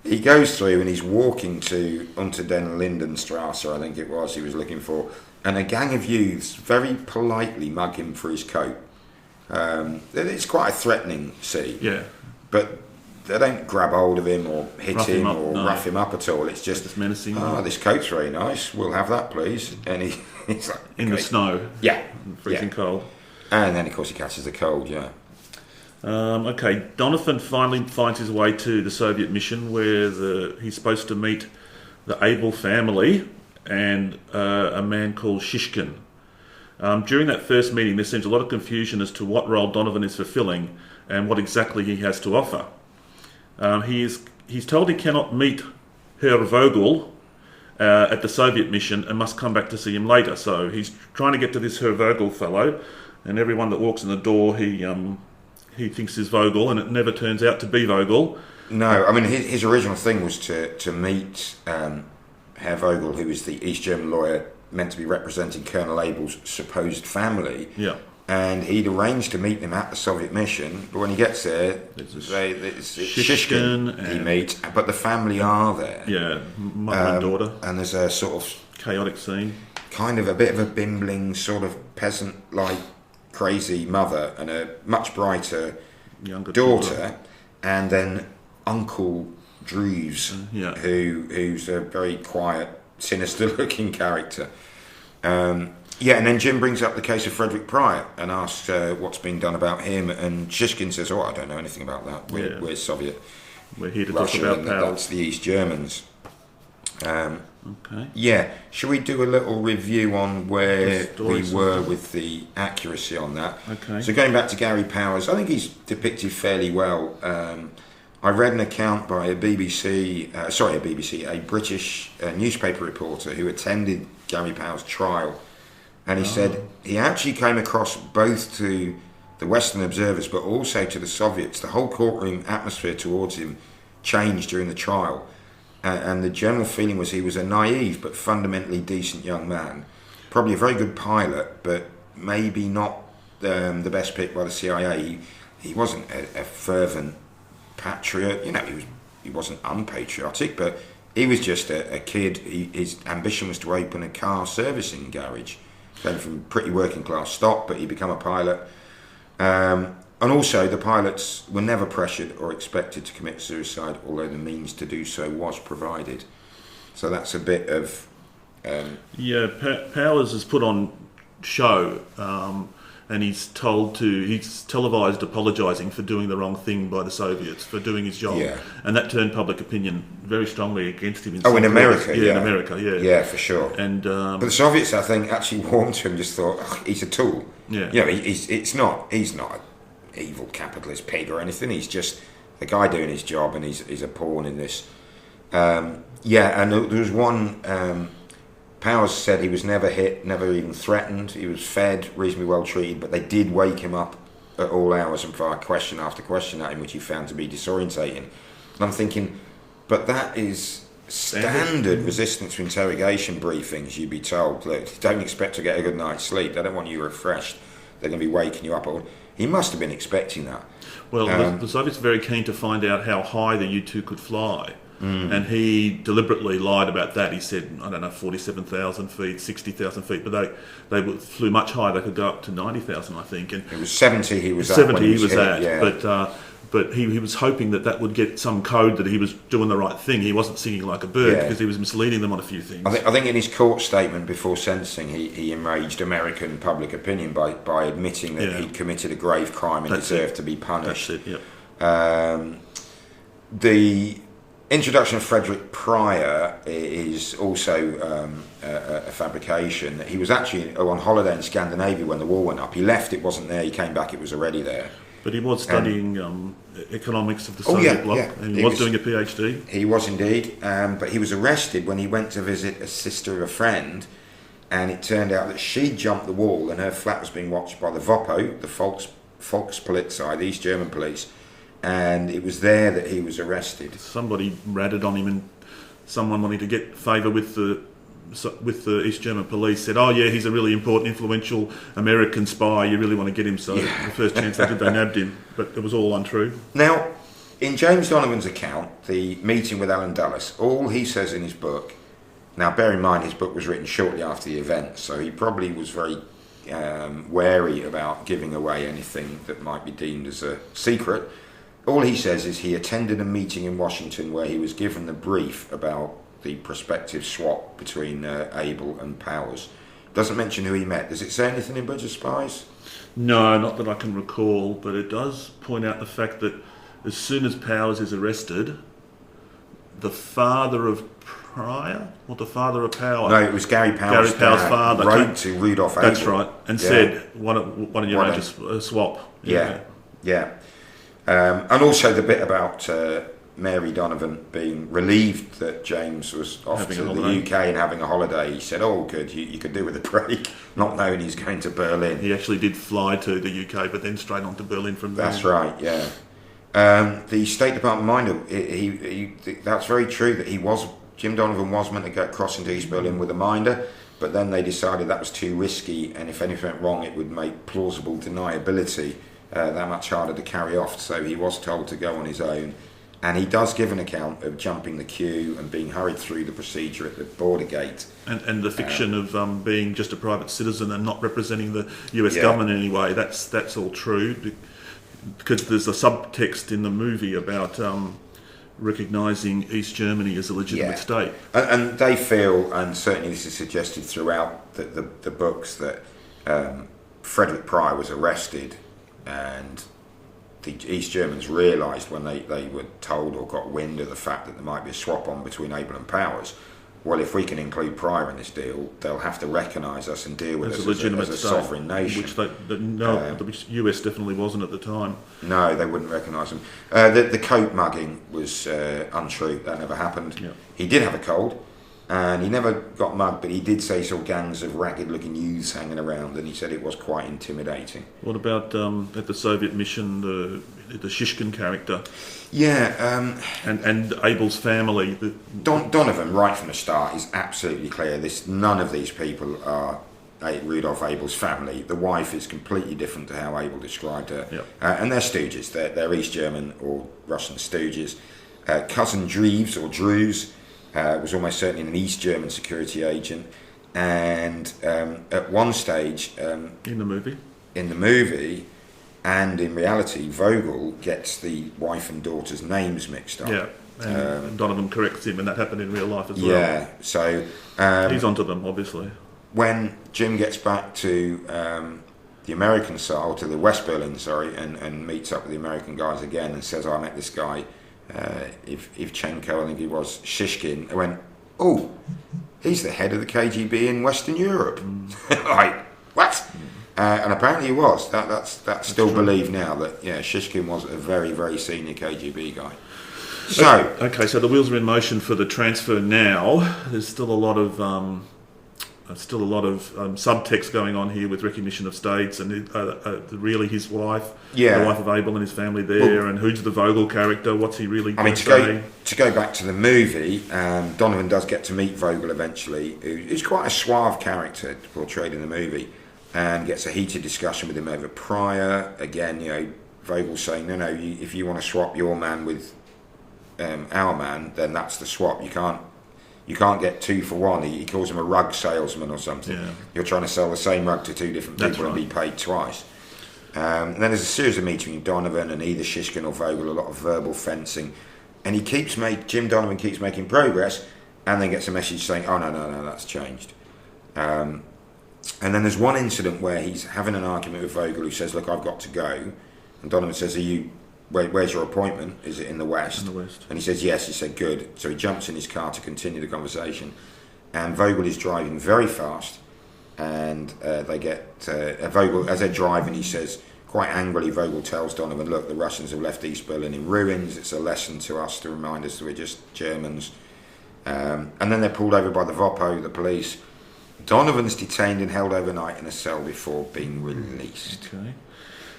He goes through and he's walking to Unter den Lindenstrasse, I think it was, he was looking for. And a gang of youths very politely mug him for his coat. It's quite a threatening scene. Yeah. But they don't grab hold of him or hit him or rough him up at all. It's just menacing. This coat's very nice. We'll have that, please. And he's like in the snow. Yeah, freezing cold. And then of course he catches the cold. Yeah. Okay. Donovan finally finds his way to the Soviet mission, where he's supposed to meet the Abel family and a man called Shishkin. During that first meeting, there seems a lot of confusion as to what role Donovan is fulfilling and what exactly he has to offer. He's told he cannot meet Herr Vogel at the Soviet mission and must come back to see him later. So he's trying to get to this Herr Vogel fellow, and everyone that walks in the door he thinks is Vogel, and it never turns out to be Vogel. No, I mean his original thing was to meet Herr Vogel, who is the East German lawyer meant to be representing Colonel Abel's supposed family. Yeah. And he'd arranged to meet them at the Soviet mission, but when he gets there, it's Shishkin he meets, but the family are there. Yeah, mother and daughter. And there's a sort of chaotic scene. Kind of a bit of a bimbling, sort of peasant-like, crazy mother and a much brighter younger daughter, and then Uncle Drews, who's a very quiet, sinister-looking character. And then Jim brings up the case of Frederick Pryor and asks what's been done about him, and Shishkin says, I don't know anything about that. We're Soviet. We're here to Russia, talk about and powers. that's the East Germans. Okay. Yeah. Shall we do a little review on where we were with the accuracy on that? Okay. So going back to Gary Powers, I think he's depicted fairly well. I read an account by a British newspaper reporter who attended Gary Powers' trial, and he said he actually came across both to the Western observers but also to the Soviets. The whole courtroom atmosphere towards him changed during the trial, and the general feeling was he was a naive but fundamentally decent young man, probably a very good pilot, but maybe not the best pick by the CIA. He wasn't a fervent patriot, he wasn't unpatriotic, but he was just a kid. His ambition was to open a car servicing garage. Came from pretty working class stock, but he became a pilot. And also, the pilots were never pressured or expected to commit suicide, although the means to do so was provided. So that's a bit of... Powers is put on show, and he's televised apologising for doing the wrong thing by the Soviets, for doing his job. Yeah. And that turned public opinion very strongly against him. In America, in America, yeah. Yeah, for sure. And but the Soviets, I think, actually warmed to him, just thought, he's a tool. Yeah. He's not an evil capitalist pig or anything. He's just a guy doing his job, and he's a pawn in this. And there was one... Powers said he was never hit, never even threatened. He was fed, reasonably well treated, but they did wake him up at all hours and fire question after question at him, which he found to be disorientating. And I'm thinking, but that is standard resistance to interrogation briefings. You'd be told, look, don't expect to get a good night's sleep. They don't want you refreshed. They're going to be waking you up. He must have been expecting that. Well, the Soviets were very keen to find out how high the U-2 could fly. and he deliberately lied about that. He said, I don't know, 47,000 feet, 60,000 feet, but they flew much higher. They could go up to 90,000, I think. And it was 70 he was at. 70 when he was hit, at, yeah. but he was hoping that would get some code that he was doing the right thing. He wasn't singing like a bird because he was misleading them on a few things. I think in his court statement before sentencing, he enraged American public opinion by admitting that he'd committed a grave crime and deserved to be punished. That's it, yeah. The introduction of Frederick Pryor is also a fabrication. He was actually on holiday in Scandinavia when the wall went up. He left, it wasn't there. He came back, it was already there. But he was studying economics of the Soviet bloc, and he was doing a PhD. He was indeed, but he was arrested when he went to visit a sister of a friend, and it turned out that she jumped the wall and her flat was being watched by the VOPO, the Volkspolizei, the East German police, and it was there that he was arrested. Somebody ratted on him, and someone wanting to get favour with the East German police said, oh yeah, he's a really important, influential American spy, you really want to get him, so the first chance they did, they nabbed him, but it was all untrue. Now, in James Donovan's account, the meeting with Alan Dulles, all he says in his book, now bear in mind his book was written shortly after the event, so he probably was very wary about giving away anything that might be deemed as a secret. All he says is he attended a meeting in Washington where he was given the brief about the prospective swap between Able and Powers. Doesn't mention who he met. Does it say anything in Bridge of Spies? No, not that I can recall, but it does point out the fact that as soon as Powers is arrested, the father of Pryor, or the father of Power? No, it was Gary Powers' father. Wrote to Rudolph Able. That's right, and said, why don't you arrange a swap? Yeah. And also the bit about Mary Donovan being relieved that James was off to the UK and having a holiday. He said, oh good, you could do with a break, not knowing he's going to Berlin. He actually did fly to the UK, but then straight on to Berlin from there. That's right, yeah. The State Department minder, that's very true that Jim Donovan was meant to go across into East Berlin with a minder, but then they decided that was too risky, and if anything went wrong it would make plausible deniability that much harder to carry off, so he was told to go on his own. And he does give an account of jumping the queue and being hurried through the procedure at the border gate. And the fiction of being just a private citizen and not representing the US government in any way, that's all true. Because there's a subtext in the movie about recognising East Germany as a legitimate state. And they feel, and certainly this is suggested throughout the books, that Frederick Pryor was arrested and the East Germans realised when they were told or got wind of the fact that there might be a swap on between Able and Powers, well, if we can include Pryor in this deal, they'll have to recognise us and deal with us as a sovereign nation. Which the US definitely wasn't at the time. No, they wouldn't recognise them. The coat mugging was untrue. That never happened. Yeah. He did have a cold, and he never got mugged, but he did say he saw gangs of ragged-looking youths hanging around, and he said it was quite intimidating. What about at the Soviet mission, the Shishkin character? Yeah. And Abel's family. Donovan, right from the start, is absolutely clear. None of these people are Rudolph Abel's family. The wife is completely different to how Able described her. Yep. And they're stooges. They're East German or Russian stooges. Cousin Dreves, or Drews, was almost certainly an East German security agent, and at one stage in the movie and in reality, Vogel gets the wife and daughter's names mixed up. Yeah, and Donovan corrects him, and that happened in real life as well. Yeah, so he's onto them, obviously. When Jim gets back to the American side, or to the West Berlin, and meets up with the American guys again and says, I met this guy, Ivchenko, I think he was, Shishkin. I went, oh, he's the head of the KGB in Western Europe. Like, what? And apparently he was. That's still believed now that Shishkin was a very, very senior KGB guy. So so the wheels are in motion for the transfer now. There's still a lot of subtext going on here with recognition of states and really his wife, the wife of Able and his family there, and who's the Vogel character? What's he really? To go back to the movie, Donovan does get to meet Vogel eventually, who's quite a suave character portrayed in the movie, and gets a heated discussion with him over Pryor. Again, Vogel saying, no, if you want to swap your man with our man, then that's the swap. You can't get 2 for 1. He calls him a rug salesman or something. Yeah. You're trying to sell the same rug to 2 different people and be paid twice. And then there's a series of meetings with Donovan and either Shishkin or Vogel, a lot of verbal fencing. And Jim Donovan keeps making progress and then gets a message saying, oh, no, that's changed. And then there's one incident where he's having an argument with Vogel, who says, look, I've got to go. And Donovan says, where's your appointment? Is it in the West? In the West. And he says, yes. He said, good. So he jumps in his car to continue the conversation. And Vogel is driving very fast. And they get... Vogel, as they're driving, he says, quite angrily, Vogel tells Donovan, look, the Russians have left East Berlin in ruins. It's a lesson to us to remind us that we're just Germans. And then they're pulled over by the Vopo, the police. Donovan's detained and held overnight in a cell before being released. Okay.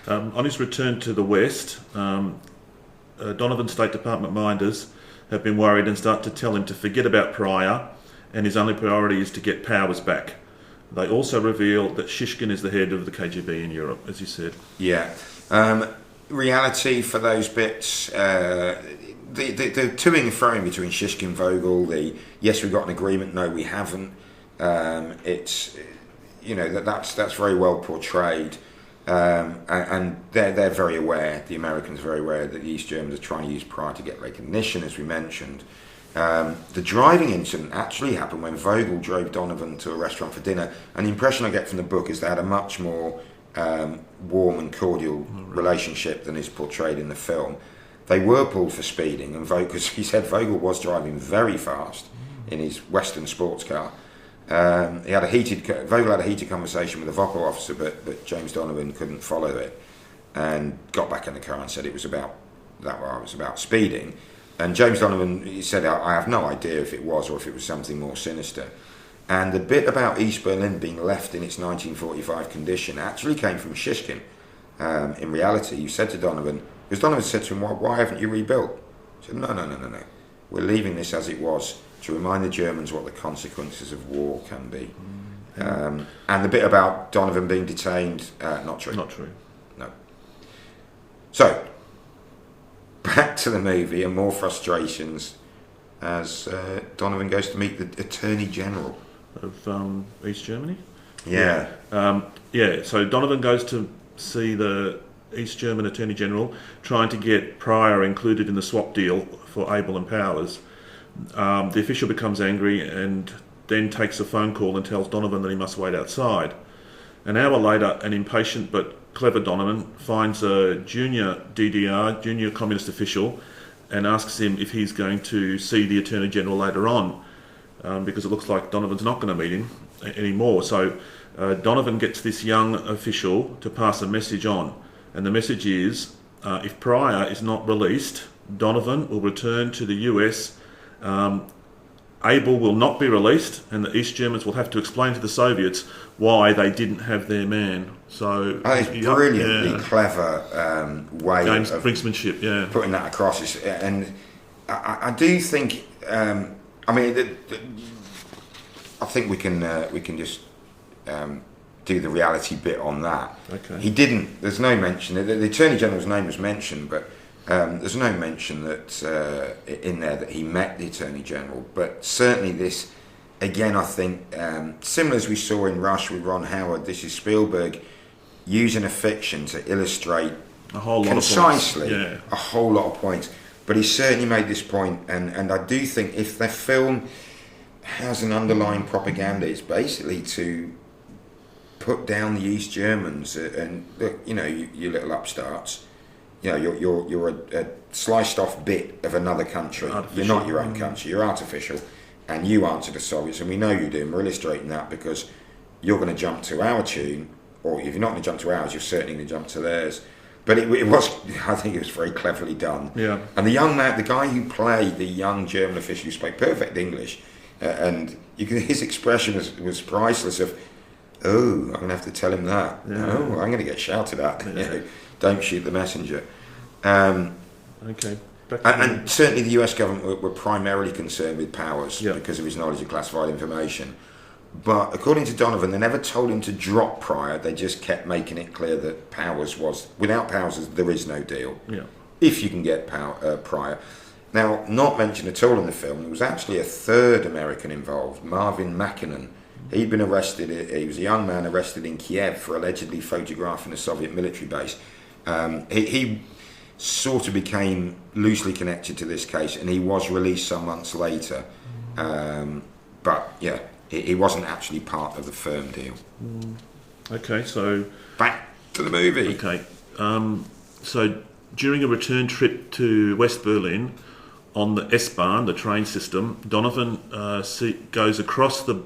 On his return to the West, Donovan's State Department minders have been worried and start to tell him to forget about Pryor, and his only priority is to get Powers back. They also reveal that Shishkin is the head of the KGB in Europe, as you said. Yeah. Reality for those bits, the to-ing and fro-ing between Shishkin and Vogel, yes, we've got an agreement, no, we haven't. It's, that's very well portrayed. And they're very aware, the Americans are very aware that the East Germans are trying to use Pryor to get recognition, as we mentioned. The driving incident actually happened when Vogel drove Donovan to a restaurant for dinner, and the impression I get from the book is they had a much more warm and cordial relationship than is portrayed in the film. They were pulled for speeding, and because he said Vogel was driving very fast in his Western sports car. Vogel had a heated conversation with the Vopo officer, but James Donovan couldn't follow it and got back in the car and said it was about speeding. And James Donovan, he said, I have no idea if it was or if it was something more sinister. And the bit about East Berlin being left in its 1945 condition actually came from Shishkin. In reality, he said to Donovan, because Donovan said to him, why haven't you rebuilt? He said, no. We're leaving this as it was to remind the Germans what the consequences of war can be. And the bit about Donovan being detained, not true. Not true. No. So, back to the movie and more frustrations as Donovan goes to meet the Attorney General of East Germany? Yeah. So Donovan goes to see the East German Attorney General, trying to get Pryor included in the swap deal for Abel and Powers. The official becomes angry and then takes a phone call and tells Donovan that he must wait outside. An hour later, an impatient but clever Donovan finds a junior communist official and asks him if he's going to see the Attorney General later on, because it looks like Donovan's not going to meet him anymore. So Donovan gets this young official to pass a message on, and the message is, if Pryor is not released, Donovan will return to the US. Abel will not be released, and the East Germans will have to explain to the Soviets why they didn't have their man. So that is brilliantly clever way of brinksmanship, putting that across. And I do think, I think we can just do the reality bit on that. Okay. He didn't. There's no mention. The Attorney General's name was mentioned, but. There's no mention that in there that he met the Attorney General, but certainly this, again, I think, similar as we saw in Rush with Ron Howard, this is Spielberg using a fiction to illustrate a whole lot concisely of points. A whole lot of points. But he certainly made this point, and I do think if the film has an underlying propaganda, it's basically to put down the East Germans and look, you little upstarts. You're a sliced off bit of another country. Artificial. You're not your own country. You're artificial, and you answer the Soviets, and we know you do. And we're illustrating that because you're going to jump to our tune, or if you're not going to jump to ours, you're certainly going to jump to theirs. But it was, I think, it was very cleverly done. Yeah. And the young man, the guy who played the young German official, who spoke perfect English, and his expression was priceless. Of, I'm going to have to tell him that. Yeah. Oh, I'm going to get shouted at. Yeah. Don't shoot the messenger. Okay. And certainly the US government were primarily concerned with Powers because of his knowledge of classified information. But according to Donovan, they never told him to drop Pryor. They just kept making it clear that Powers was... Without Powers, there is no deal. Yeah. If you can get Pryor. Now, not mentioned at all in the film, there was actually a third American involved, Marvin Makinen. He'd been arrested, he was a young man arrested in Kiev for allegedly photographing a Soviet military base. He sort of became loosely connected to this case, and he was released some months later. But yeah, he wasn't actually part of the firm deal. Okay, so... Back to the movie. Okay, so during a return trip to West Berlin, on the S-Bahn, the train system, Donovan goes across the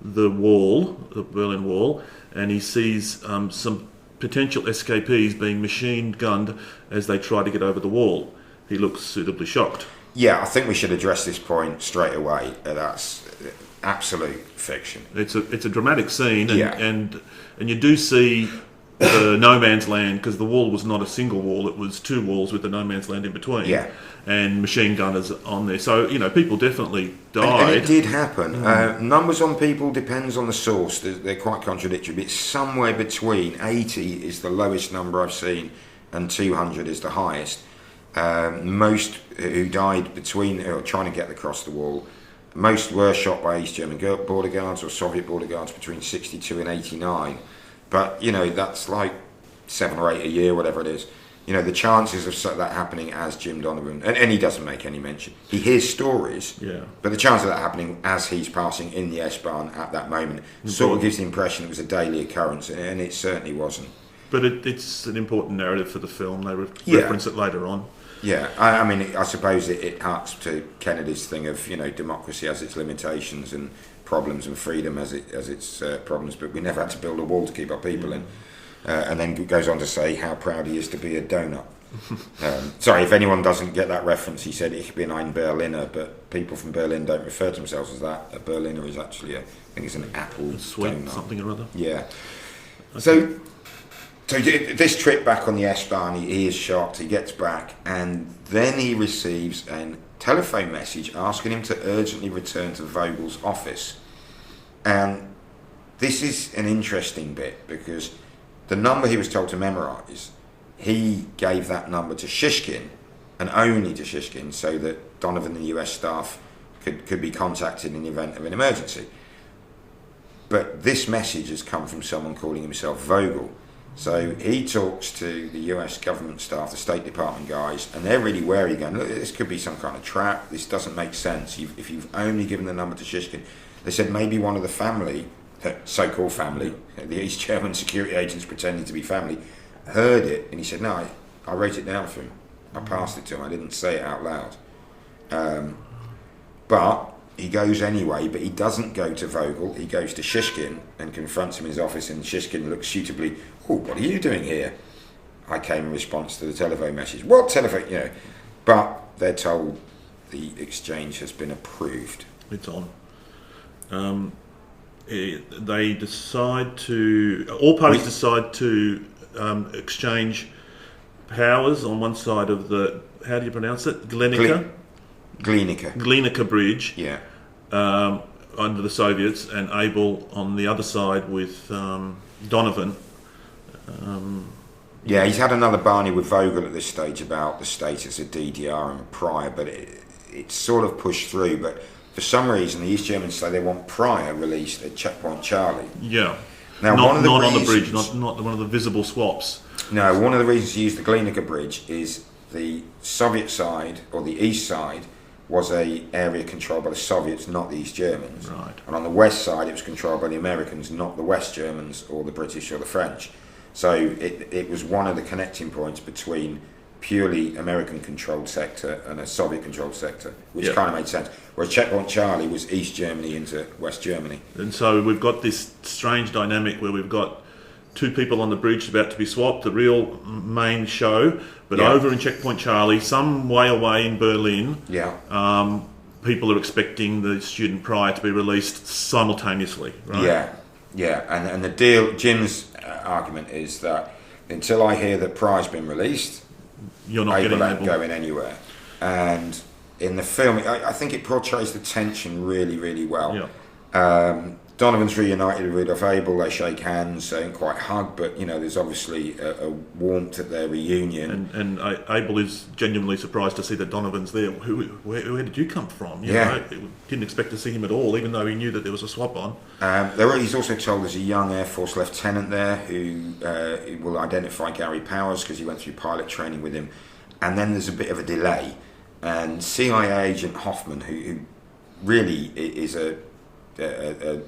wall, the Berlin Wall, and he sees some potential escapees being machine gunned as they try to get over the wall. He looks suitably shocked. Yeah, I think we should address this point straight away. That's absolute fiction. It's a dramatic scene, and you do see the no man's land, because the wall was not a single wall; it was two walls with the no man's land in between. Yeah. And machine gunners on there, so people definitely died. And it did happen. Numbers on people depends on the source. They're quite contradictory, but it's somewhere between 80 is the lowest number I've seen, and 200 is the highest. Most who died between or trying to get across the wall, most were shot by East German border guards or Soviet border guards between 62 and 89. But that's like 7 or 8 a year, whatever it is. The chances of that happening as Jim Donovan, and he doesn't make any mention. He hears stories, but the chance of that happening as he's passing in the S-Bahn at that moment sort of gives the impression it was a daily occurrence, and it certainly wasn't. But it's an important narrative for the film. They reference it later on. Yeah, I mean, I suppose it harks to Kennedy's thing of democracy has its limitations and problems, and freedom has its problems, but we never had to build a wall to keep our people in. And then goes on to say how proud he is to be a donut. Sorry, if anyone doesn't get that reference, he said ich bin ein Berliner, but people from Berlin don't refer to themselves as that. A Berliner is actually I think it's an apple sweet donut. Something or other. Yeah. Okay. So this trip back on the S-Bahn, he is shocked. He gets back, and then he receives a telephone message asking him to urgently return to Vogel's office. And this is an interesting bit, because the number he was told to memorise, he gave that number to Shishkin, and only to Shishkin, so that Donovan and the US staff could be contacted in the event of an emergency. But this message has come from someone calling himself Vogel. So he talks to the US government staff, the State Department guys, and they're really wary, going, look, this could be some kind of trap, this doesn't make sense. If you've only given the number to Shishkin, they said maybe one of the family, so-called family, the East German security agents pretending to be family, heard it, and he said, no, I wrote it down for him. I passed it to him, I didn't say it out loud. But he goes anyway, but he doesn't go to Vogel, he goes to Shishkin and confronts him in his office, and Shishkin looks suitably, oh, what are you doing here? I came in response to the telephone message. What telephone? But they're told the exchange has been approved. It's on. They decide to... All parties decide to exchange powers on one side of the... How do you pronounce it? Glienicke Bridge. Yeah. Under the Soviets, and Abel on the other side with Donovan. Yeah, he's had another Barney with Vogel at this stage about the status of DDR and Pryor, but it's sort of pushed through. But for some reason, the East Germans say they want Pryor released at Checkpoint Charlie. Yeah. Now, not on the bridge, not one of the visible swaps. No, one of the reasons to use the Glienicke Bridge is the Soviet side, or the east side, was a area controlled by the Soviets, not the East Germans. Right. And on the west side, it was controlled by the Americans, not the West Germans or the British or the French. So it was one of the connecting points between purely American-controlled sector and a Soviet-controlled sector, which kind of made sense. Whereas Checkpoint Charlie was East Germany into West Germany. And so we've got this strange dynamic where we've got two people on the bridge about to be swapped, the real main show, but over in Checkpoint Charlie, some way away in Berlin, people are expecting the student Pryor to be released simultaneously, right? Yeah, and the deal, Jim's argument is that until I hear that Pryor's been released, you're not going anywhere. And in the film, I think it portrays the tension really, really well. Yeah. Donovan's reunited with Rudolph Abel. They shake hands. They don't quite hug, but there's obviously a warmth at their reunion. And Abel is genuinely surprised to see that Donovan's there. Where did you come from? You know, didn't expect to see him at all, even though he knew that there was a swap on. He's also told there's a young Air Force lieutenant there who will identify Gary Powers because he went through pilot training with him. And then there's a bit of a delay, and CIA agent Hoffman, who really is a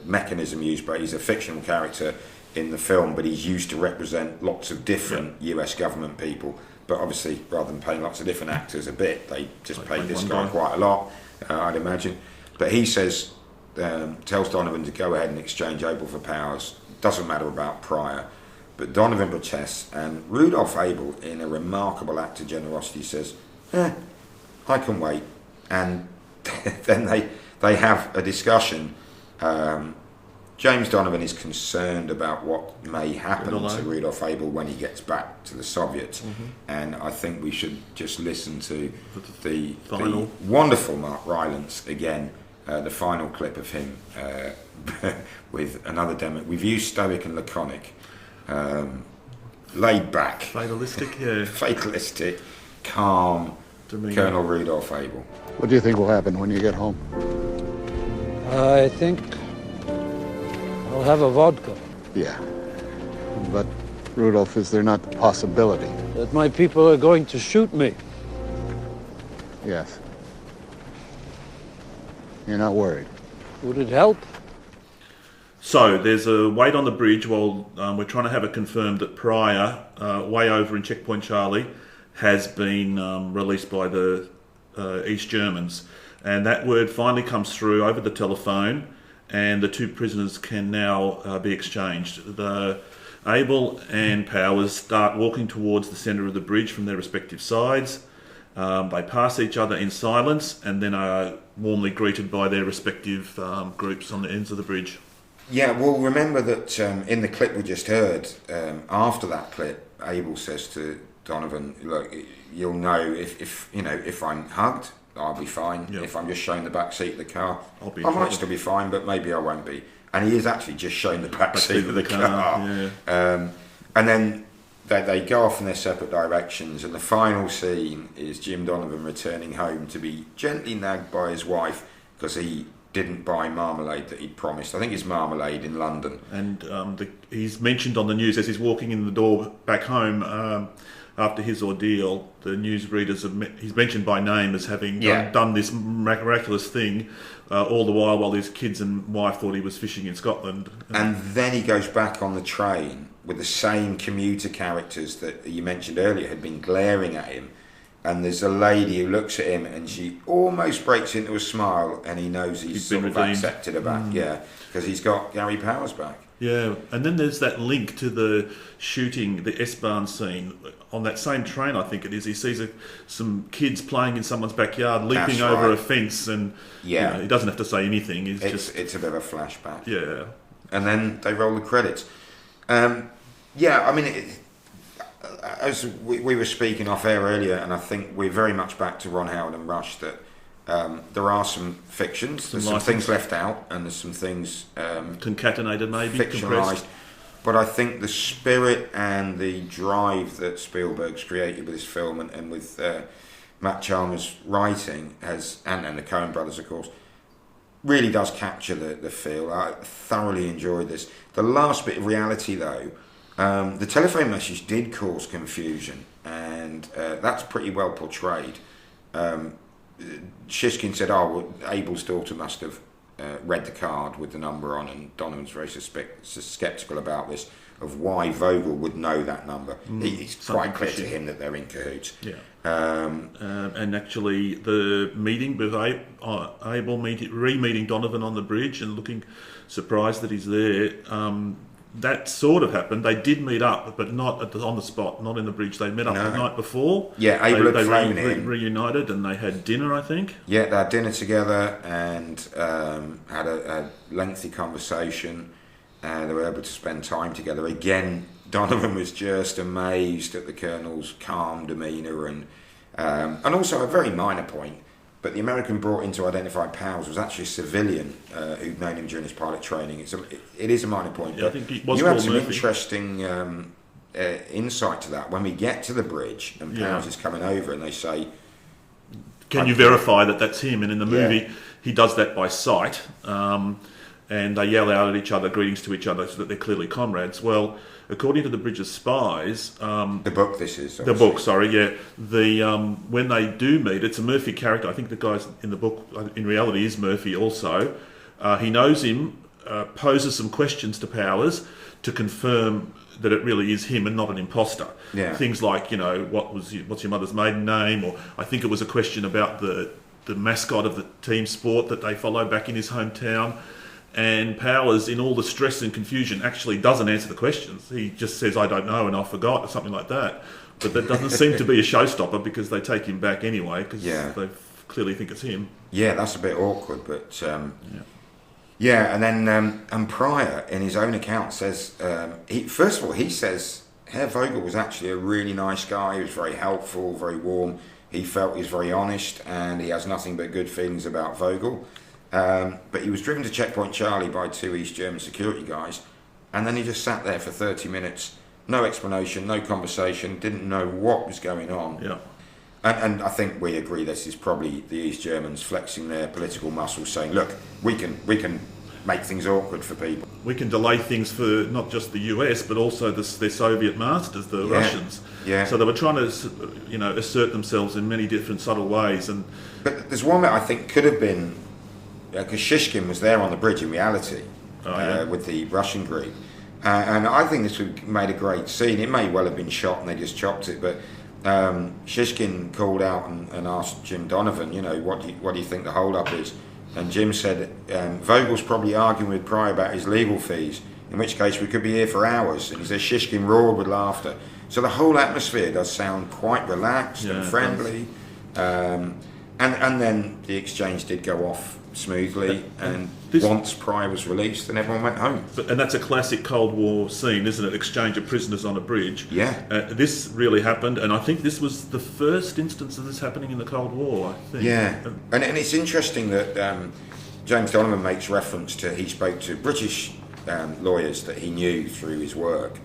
mechanism used, but he's a fictional character in the film, but he's used to represent lots of different US government people. But obviously, rather than paying lots of different actors a bit, they just paid this guy quite a lot, I'd imagine. But he says, tells Donovan to go ahead and exchange Abel for Powers. Doesn't matter about Pryor. But Donovan protests, and Rudolph Abel, in a remarkable act of generosity, says, I can wait. And then they have a discussion. James Donovan is concerned about what may happen to Rudolph Abel when he gets back to the Soviets, and I think we should just listen to the wonderful Mark Rylance again, the final clip of him with another demo. We've used stoic and laconic, laid back, fatalistic, calm demeanor. Colonel Rudolph Abel. What do you think will happen when you get home? I think I'll have a vodka. Yeah. But, Rudolph, is there not the possibility that my people are going to shoot me? Yes. You're not worried? Would it help? So there's a wait on the bridge while we're trying to have it confirmed that Pryor, way over in Checkpoint Charlie, has been released by the East Germans. And that word finally comes through over the telephone, and the two prisoners can now be exchanged. Abel and Powers start walking towards the centre of the bridge from their respective sides. They pass each other in silence and then are warmly greeted by their respective groups on the ends of the bridge. Yeah, well, remember that in the clip we just heard, after that clip, Abel says to Donovan, look, you'll know if I'm hugged, I'll be fine. Yep. If I'm just showing the back seat of the car, I might still be fine, but maybe I won't be. And he is actually just showing the back seat of the car. Yeah. And then they go off in their separate directions, and the final scene is Jim Donovan returning home to be gently nagged by his wife because he didn't buy marmalade that he'd promised. I think it's marmalade in London. And he's mentioned on the news as he's walking in the door back home after his ordeal, the newsreaders he's mentioned by name as having done this miraculous thing, all the while his kids and wife thought he was fishing in Scotland. And then he goes back on the train with the same commuter characters that you mentioned earlier had been glaring at him. And there's a lady who looks at him and she almost breaks into a smile, and he knows he's sort of accepted her back, because he's got Gary Powers back. Yeah, and then there's that link to the shooting, the S-Bahn scene. On that same train, I think it is, he sees some kids playing in someone's backyard, leaping over a fence, and he doesn't have to say anything. It's a bit of a flashback. Yeah. And then they roll the credits. As we were speaking off air earlier, and I think we're very much back to Ron Howard and Rush, that there are some fictions, there's some things left out, and there's some things concatenated, maybe fictionalized. But I think the spirit and the drive that Spielberg's created with this film, and with Matt Chalmers' writing, and the Coen brothers, of course, really does capture the feel. I thoroughly enjoyed this. The last bit of reality, though, the telephone message did cause confusion, and that's pretty well portrayed. Shishkin said, Abel's daughter must have read the card with the number on, and Donovan's very sceptical about this, of why Vogel would know that number. It's quite clear to him that they're in cahoots. Yeah. And actually, the meeting with Abel re-meeting Donovan on the bridge and looking surprised that he's there, that sort of happened. They did meet up, but not on the spot, not in the bridge. They met up the night before. Yeah, Abel had flown in. Reunited, and they had dinner, I think. Yeah, they had dinner together and had a lengthy conversation. They were able to spend time together. Again, Donovan was just amazed at the Colonel's calm demeanour, and also a very minor point. But the American brought in to identify Powers was actually a civilian who'd known him during his pilot training. It is a minor point. Yeah, I think it was you had called some Murphy. interesting insight to that. When we get to the bridge and Powers is coming over and they say, can you verify that that's him? And in the movie, he does that by sight. And they yell out at each other, greetings to each other, so that they're clearly comrades. Well, according to the Bridge of Spies... the book this is. Obviously. The book, sorry, yeah. When they do meet, it's a Murphy character. I think the guy in the book, in reality, is Murphy also. He knows him, poses some questions to Powers to confirm that it really is him and not an imposter. Yeah. Things like, what's your mother's maiden name? Or I think it was a question about the mascot of the team sport that they follow back in his hometown. And Powers, in all the stress and confusion, actually doesn't answer the questions. He just says, I don't know and I forgot, or something like that. But that doesn't seem to be a showstopper because they take him back anyway because they clearly think it's him. Yeah, that's a bit awkward, but... and then and Pryor, in his own account, says... first of all, he says Herr Vogel was actually a really nice guy. He was very helpful, very warm. He felt he was very honest and he has nothing but good feelings about Vogel. But he was driven to Checkpoint Charlie by 2 East German security guys, and then he just sat there for 30 minutes, no explanation, no conversation, didn't know what was going on. Yeah. And I think we agree this is probably the East Germans flexing their political muscles, saying, look, we can make things awkward for people. We can delay things for not just the US, but also their Soviet masters, the Russians. Yeah. So they were trying to, assert themselves in many different subtle ways. But there's one that I think could have been... because Shishkin was there on the bridge in reality with the Russian group, and I think this would have made a great scene. It may well have been shot and they just chopped it, but Shishkin called out and asked Jim Donovan, what do you think the hold-up is? And Jim said, Vogel's probably arguing with Pryor about his legal fees, in which case we could be here for hours. And he says Shishkin roared with laughter. So the whole atmosphere does sound quite relaxed and friendly, and then the exchange did go off smoothly, and once Pryor was released, then everyone went home. And that's a classic Cold War scene, isn't it? Exchange of prisoners on a bridge. Yeah. This really happened, and I think this was the first instance of this happening in the Cold War, I think. Yeah. And it's interesting that James Donovan makes reference to, he spoke to British lawyers that he knew through his work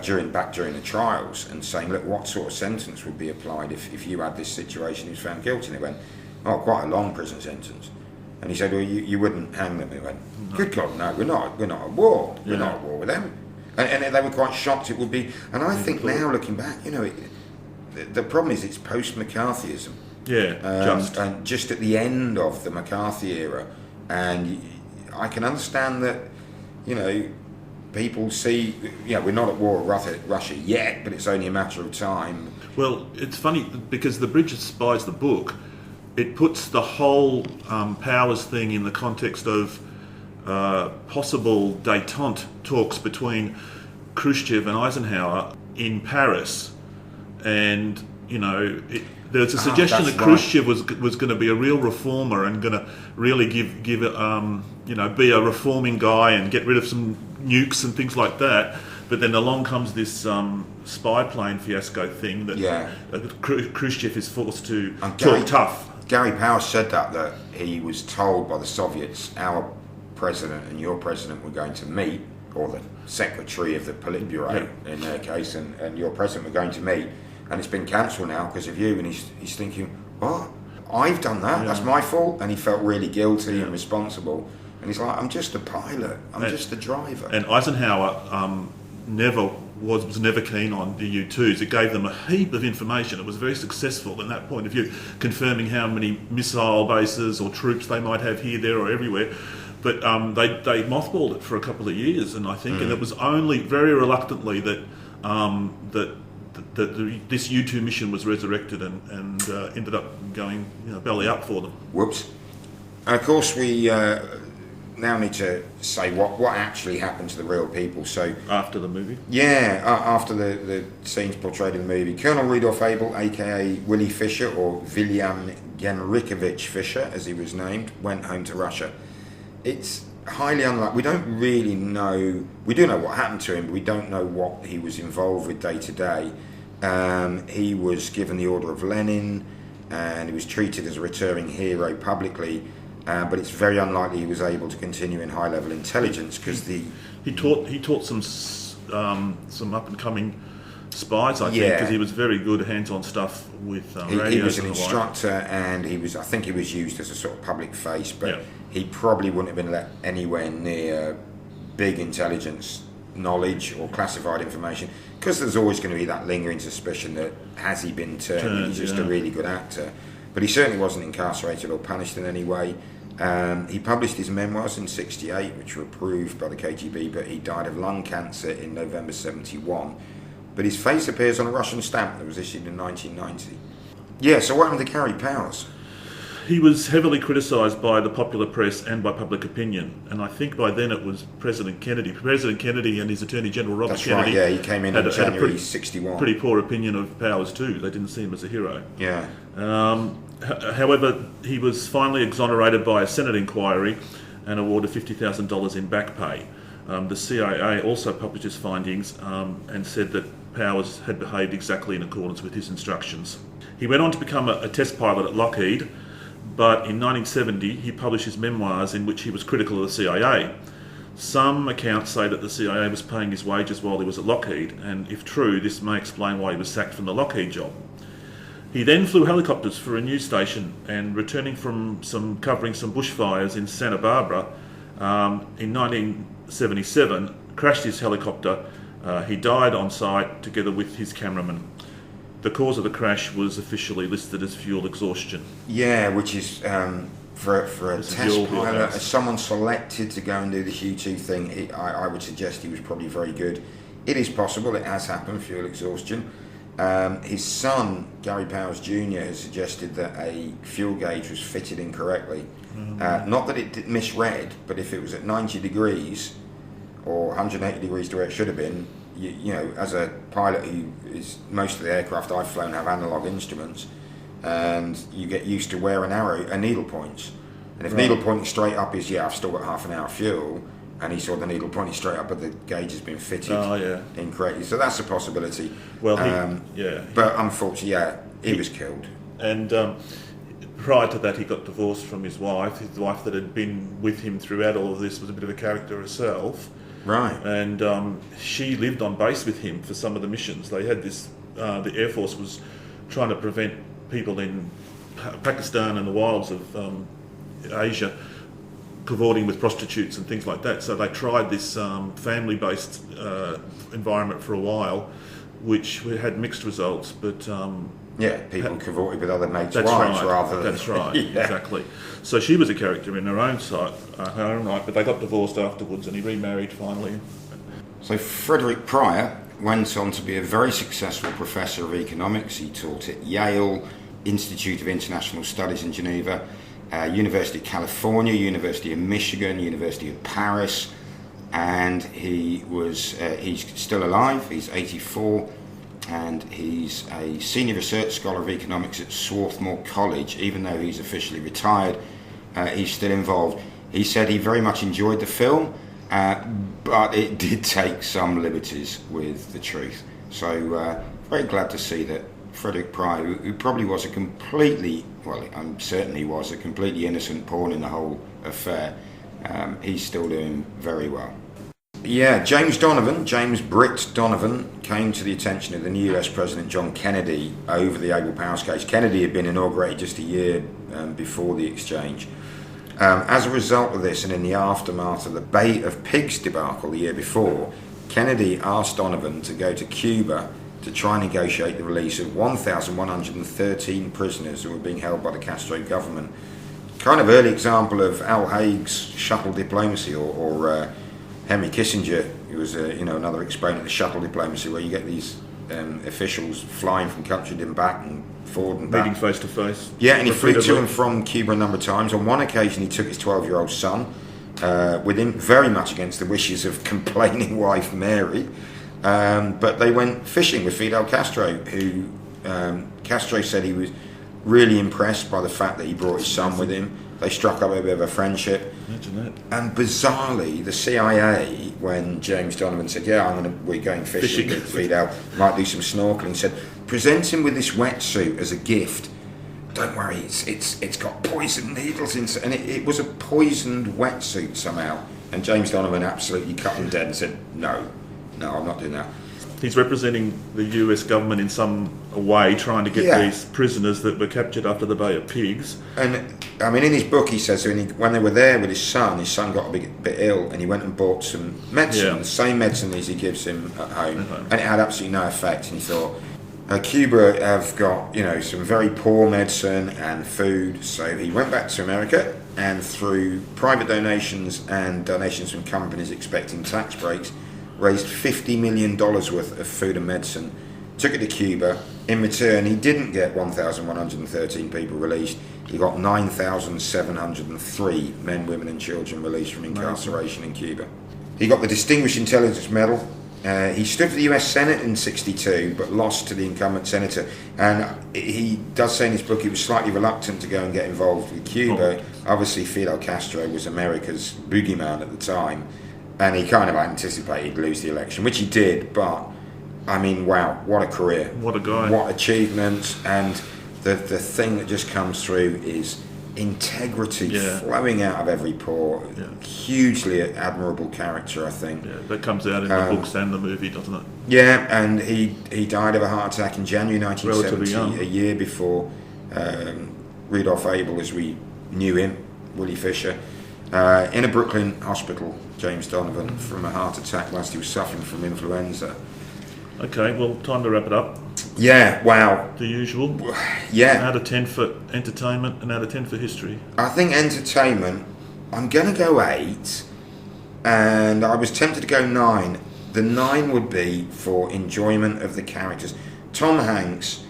during the trials, and saying, look, what sort of sentence would be applied if you had this situation, he was found guilty? And they went, oh, quite a long prison sentence. And he said, well, you wouldn't hang them. He went, good God, no, we're not at war. We're not at war with them. And they were quite shocked it would be. And I think now, looking back, the problem is it's post-McCarthyism. Yeah, and just at the end of the McCarthy era. And I can understand that, people see, we're not at war with Russia yet, but it's only a matter of time. Well, it's funny because the Bridge of Spies, the book, it puts the whole Powers thing in the context of possible détente talks between Khrushchev and Eisenhower in Paris, and there's a suggestion that Khrushchev was going to be a real reformer and going to really give be a reforming guy and get rid of some nukes and things like that. But then along comes this spy plane fiasco thing that Khrushchev is forced to talk tough. Gary Powers said that he was told by the Soviets, our president and your president were going to meet, or the secretary of the Politburo in their case, and your president were going to meet, and it's been cancelled now because of you. And he's thinking, what? I've done that? That's my fault? And he felt really guilty and responsible. And he's like, I'm just a pilot. I'm just a driver. And Eisenhower was never keen on the U-2s. It gave them a heap of information. It was very successful in that point of view, confirming how many missile bases or troops they might have here, there, or everywhere. But they mothballed it for a couple of years, and I think, and it was only very reluctantly that this U-2 mission was resurrected and ended up going belly up for them. Whoops. And of course we now need to say what actually happened to the real people. So after the movie? Yeah, after the scenes portrayed in the movie. Colonel Rudolf Abel, aka Willie Fisher, or William Genrikhovich Fisher, as he was named, went home to Russia. It's highly unlikely. We don't really know. We do know what happened to him, but we don't know what he was involved with day to day. He was given the Order of Lenin. and he was treated as a returning hero publicly. But it's very unlikely he was able to continue in high-level intelligence because he taught some up-and-coming spies, I think, because he was very good hands-on stuff with radios. He was an instructor, and I think he was used as a sort of public face, but he probably wouldn't have been let anywhere near big intelligence knowledge or classified information, because there's always going to be that lingering suspicion that has he been turned, he's just a really good actor. But he certainly wasn't incarcerated or punished in any way. He published his memoirs in '68, which were approved by the KGB, but he died of lung cancer in November '71. But his face appears on a Russian stamp that was issued in 1990. Yeah, so what happened to Gary Powers? He was heavily criticised by the popular press and by public opinion, and I think by then it was President Kennedy. President Kennedy and his Attorney General Robert Kennedy. That's right, he came in January '61. Pretty poor opinion of Powers too. They didn't see him as a hero. Yeah. However, he was finally exonerated by a Senate inquiry and awarded $50,000 in back pay. The CIA also published his findings and said that Powers had behaved exactly in accordance with his instructions. He went on to become a test pilot at Lockheed, but in 1970 he published his memoirs in which he was critical of the CIA. Some accounts say that the CIA was paying his wages while he was at Lockheed, and if true, this may explain why he was sacked from the Lockheed job. He then flew helicopters for a news station, and returning from covering some bushfires in Santa Barbara in 1977, crashed his helicopter. He died on site together with his cameraman. The cause of the crash was officially listed as fuel exhaustion. Yeah, which is for a test pilot, as someone selected to go and do the U-2 thing, I would suggest he was probably very good. It is possible, it has happened, fuel exhaustion. His son, Gary Powers Jr., has suggested that a fuel gauge was fitted incorrectly. Not that it misread, but if it was at 90 degrees or 180 degrees to where it should have been, you know, as a pilot who is, most of the aircraft I've flown have analog instruments, and you get used to where a needle points. And if needle pointing straight up is, I've still got half an hour fuel, and he saw the needle pointing straight up, but the gauge has been fitted incorrectly. So that's a possibility. Well, but unfortunately, he was killed. And prior to that, he got divorced from his wife. His wife that had been with him throughout all of this was a bit of a character herself. Right. And she lived on base with him for some of the missions. They had this, the Air Force was trying to prevent people in Pakistan and the wilds of Asia cavorting with prostitutes and things like that. So they tried this family-based environment for a while, which had mixed results, but... people cavorted with other mates' wives rather than... That's right, exactly. So she was a character in her own right, but they got divorced afterwards and he remarried finally. So Frederick Pryor went on to be a very successful professor of economics. He taught at Yale, Institute of International Studies in Geneva, University of California, University of Michigan, University of Paris, and he's still alive. He's 84, and he's a senior research scholar of economics at Swarthmore College. Even though he's officially retired, he's still involved. He said he very much enjoyed the film, but it did take some liberties with the truth. So very glad to see that Frederick Pryor, who probably was certainly was a completely innocent pawn in the whole affair, he's still doing very well. Yeah, James Britt Donovan, came to the attention of the new US President John Kennedy over the Abel Powers case. Kennedy had been inaugurated just a year before the exchange. As a result of this, and in the aftermath of the Bay of Pigs debacle the year before, Kennedy asked Donovan to go to Cuba to try and negotiate the release of 1,113 prisoners who were being held by the Castro government. Kind of early example of Al Haig's shuttle diplomacy, or Henry Kissinger, who was another exponent of shuttle diplomacy, where you get these officials flying from country and back and forward and back. Meeting face to face. Yeah, and he flew to and from Cuba a number of times. On one occasion he took his 12-year-old son with him, very much against the wishes of complaining wife Mary. But they went fishing with Fidel Castro, who Castro said he was really impressed by the fact that he brought his son with him. They struck up a bit of a friendship. Imagine that. And bizarrely, the CIA, when James Donovan said, we're going fishing with Fidel, might do some snorkeling, said, present him with this wetsuit as a gift. don't worry, it's got poison needles inside, and it was a poisoned wetsuit somehow. And James Donovan absolutely cut him dead and said, no, I'm not doing that. He's representing the US government in some way, trying to get these prisoners that were captured after the Bay of Pigs. And I mean, in his book, he says when they were there with his son got a bit ill, and he went and bought some medicine, the same medicine as he gives him at home, and it had absolutely no effect. And he thought, Cuba have got some very poor medicine and food, so he went back to America, and through private donations and donations from companies expecting tax breaks, raised $50 million worth of food and medicine, took it to Cuba. In return, he didn't get 1,113 people released. He got 9,703 men, women and children released from incarceration in Cuba. He got the Distinguished Intelligence Medal. He stood for the US Senate in 1962, but lost to the incumbent senator. And he does say in his book he was slightly reluctant to go and get involved with Cuba. Obviously, Fidel Castro was America's boogeyman at the time, and he kind of anticipated he'd lose the election, which he did. But I mean, wow, what a career! What a guy! What achievements! And the thing that just comes through is integrity flowing out of every pore. Hugely admirable character, I think. Yeah, that comes out in the books and the movie, doesn't it? Yeah, and he died of a heart attack in January 1970, a year before Rudolph Abel, as we knew him, Willie Fisher, in a Brooklyn hospital, James Donovan, from a heart attack whilst he was suffering from influenza. Okay, well, time to wrap it up. Yeah, wow. The usual. Yeah. Out of 10 for entertainment and out of 10 for history. I think entertainment, I'm going to go 8, and I was tempted to go 9. The 9 would be for enjoyment of the characters. Tom Hanks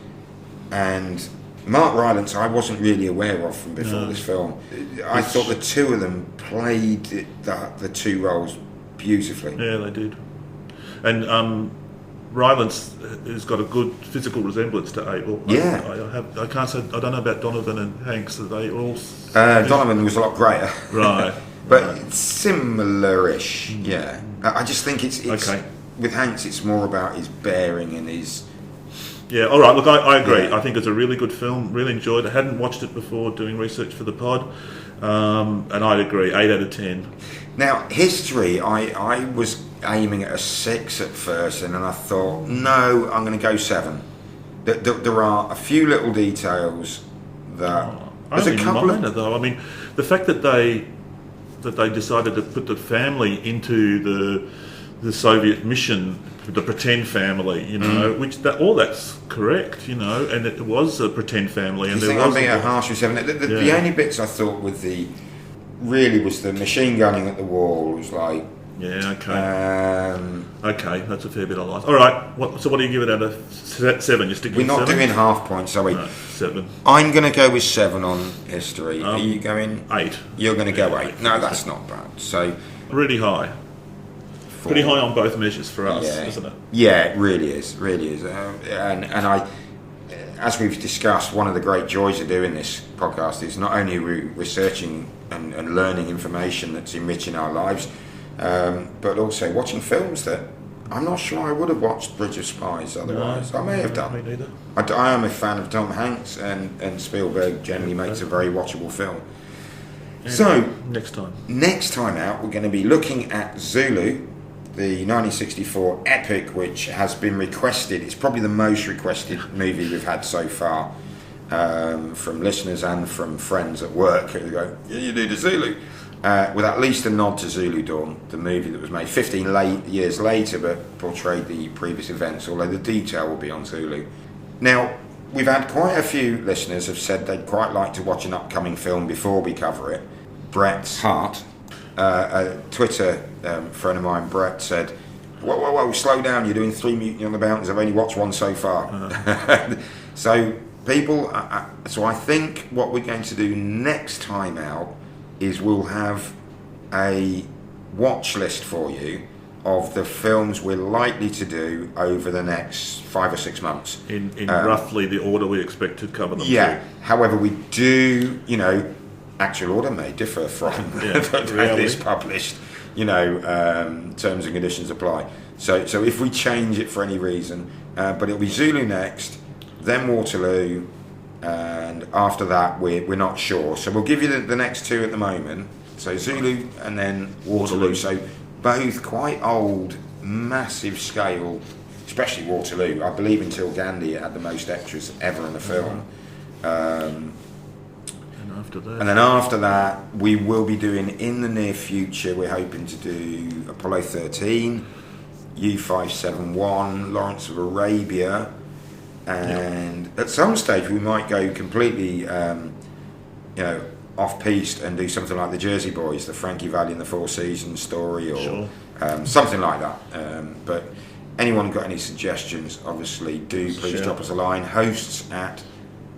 and Mark Rylance, I wasn't really aware of from before this film. I thought the two of them played the two roles beautifully. Yeah, they did. And Rylance has got a good physical resemblance to Abel. Yeah. I can't say, I don't know about Donovan and Hanks, are they all... Donovan was a lot greater. Right. But it's similar-ish, yeah. I just think it's okay. With Hanks, it's more about his bearing and his... Yeah, all right, look, I agree. Yeah. I think it's a really good film, really enjoyed it. I hadn't watched it before doing research for the pod, and I'd agree, 8 out of 10. Now, history, I was aiming at a 6 at first, and then I thought, no, I'm going to go 7. There are a few little details that... There's a couple of... though. I mean, the fact that they decided to put the family into the Soviet mission, the pretend family, which all that's correct, and it was a pretend family. And you think I'm being a harsh with 7? The only bits I thought was the machine gunning at the wall was like... Yeah, okay. Okay, that's a fair bit of life. All right, so what do you give it out of 7? You stick with 7? We're not doing half points, are we? No, 7. I'm going to go with 7 on history. Are you going? 8. You're going to go 8. No, that's not bad. So really high. 4. Pretty high on both measures for us, isn't it? Yeah, it really is. And I, as we've discussed, one of the great joys of doing this podcast is not only researching and learning information that's enriching our lives, but also watching films that I'm not sure I would have watched Bridge of Spies otherwise. No, I may have done. Me neither. I am a fan of Tom Hanks, and Spielberg generally makes a very watchable film. Yeah, so next time out, we're going to be looking at Zulu, the 1964 epic, which has been requested. It's probably the most requested movie we've had so far, from listeners and from friends at work who go, "Yeah, you do the Zulu." With at least a nod to Zulu Dawn, the movie that was made 15 years later but portrayed the previous events, although the detail will be on Zulu. Now, we've had quite a few listeners have said they'd quite like to watch an upcoming film before we cover it. Brett Hart, a Twitter friend of mine, Brett, said, whoa, slow down, you're doing 3 Mutiny on the Mountains, I've only watched one so far. So I think what we're going to do next time out is we'll have a watch list for you of the films we're likely to do over the next 5 or 6 months. In roughly the order we expect to cover them. Yeah. However, we do, actual order may differ from this published. Terms and conditions apply. So if we change it for any reason, but it'll be Zulu next, then Waterloo, and after that we're not sure. So we'll give you the next two at the moment. So Zulu and then Waterloo. So both quite old, massive scale, especially Waterloo. I believe until Gandhi it had the most extras ever in a film. And then after that, we will be doing in the near future, we're hoping to do Apollo 13, U-571, Lawrence of Arabia, and at some stage we might go completely, off-piste and do something like the Jersey Boys, the Frankie Valli and the Four Seasons story, or something like that. But anyone got any suggestions, obviously, please drop us a line, hosts at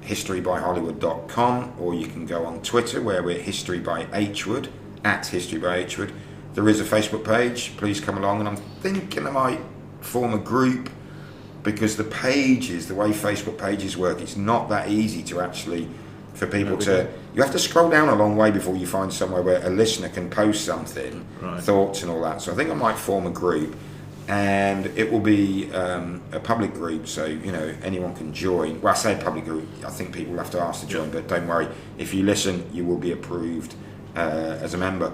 historybyhollywood.com, or you can go on Twitter where we're History by Hwood, at History by Hwood. There is a Facebook page, please come along, and I'm thinking I might form a group, because the pages, the way Facebook pages work, it's not that easy to actually, for people to, you have to scroll down a long way before you find somewhere where a listener can post something, thoughts and all that. So I think I might form a group, and it will be a public group, so anyone can join. Well, I say public group, I think people will have to ask to join, but don't worry, if you listen you will be approved as a member.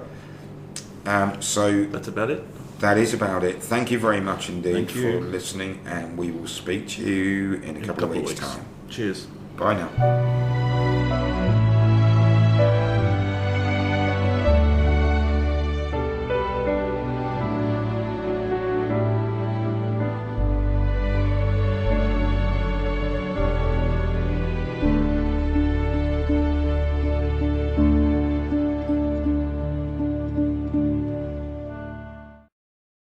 So that's about it. That is about it. Thank you very much indeed for listening, and we will speak to you in a couple of weeks' time. Cheers. Bye now.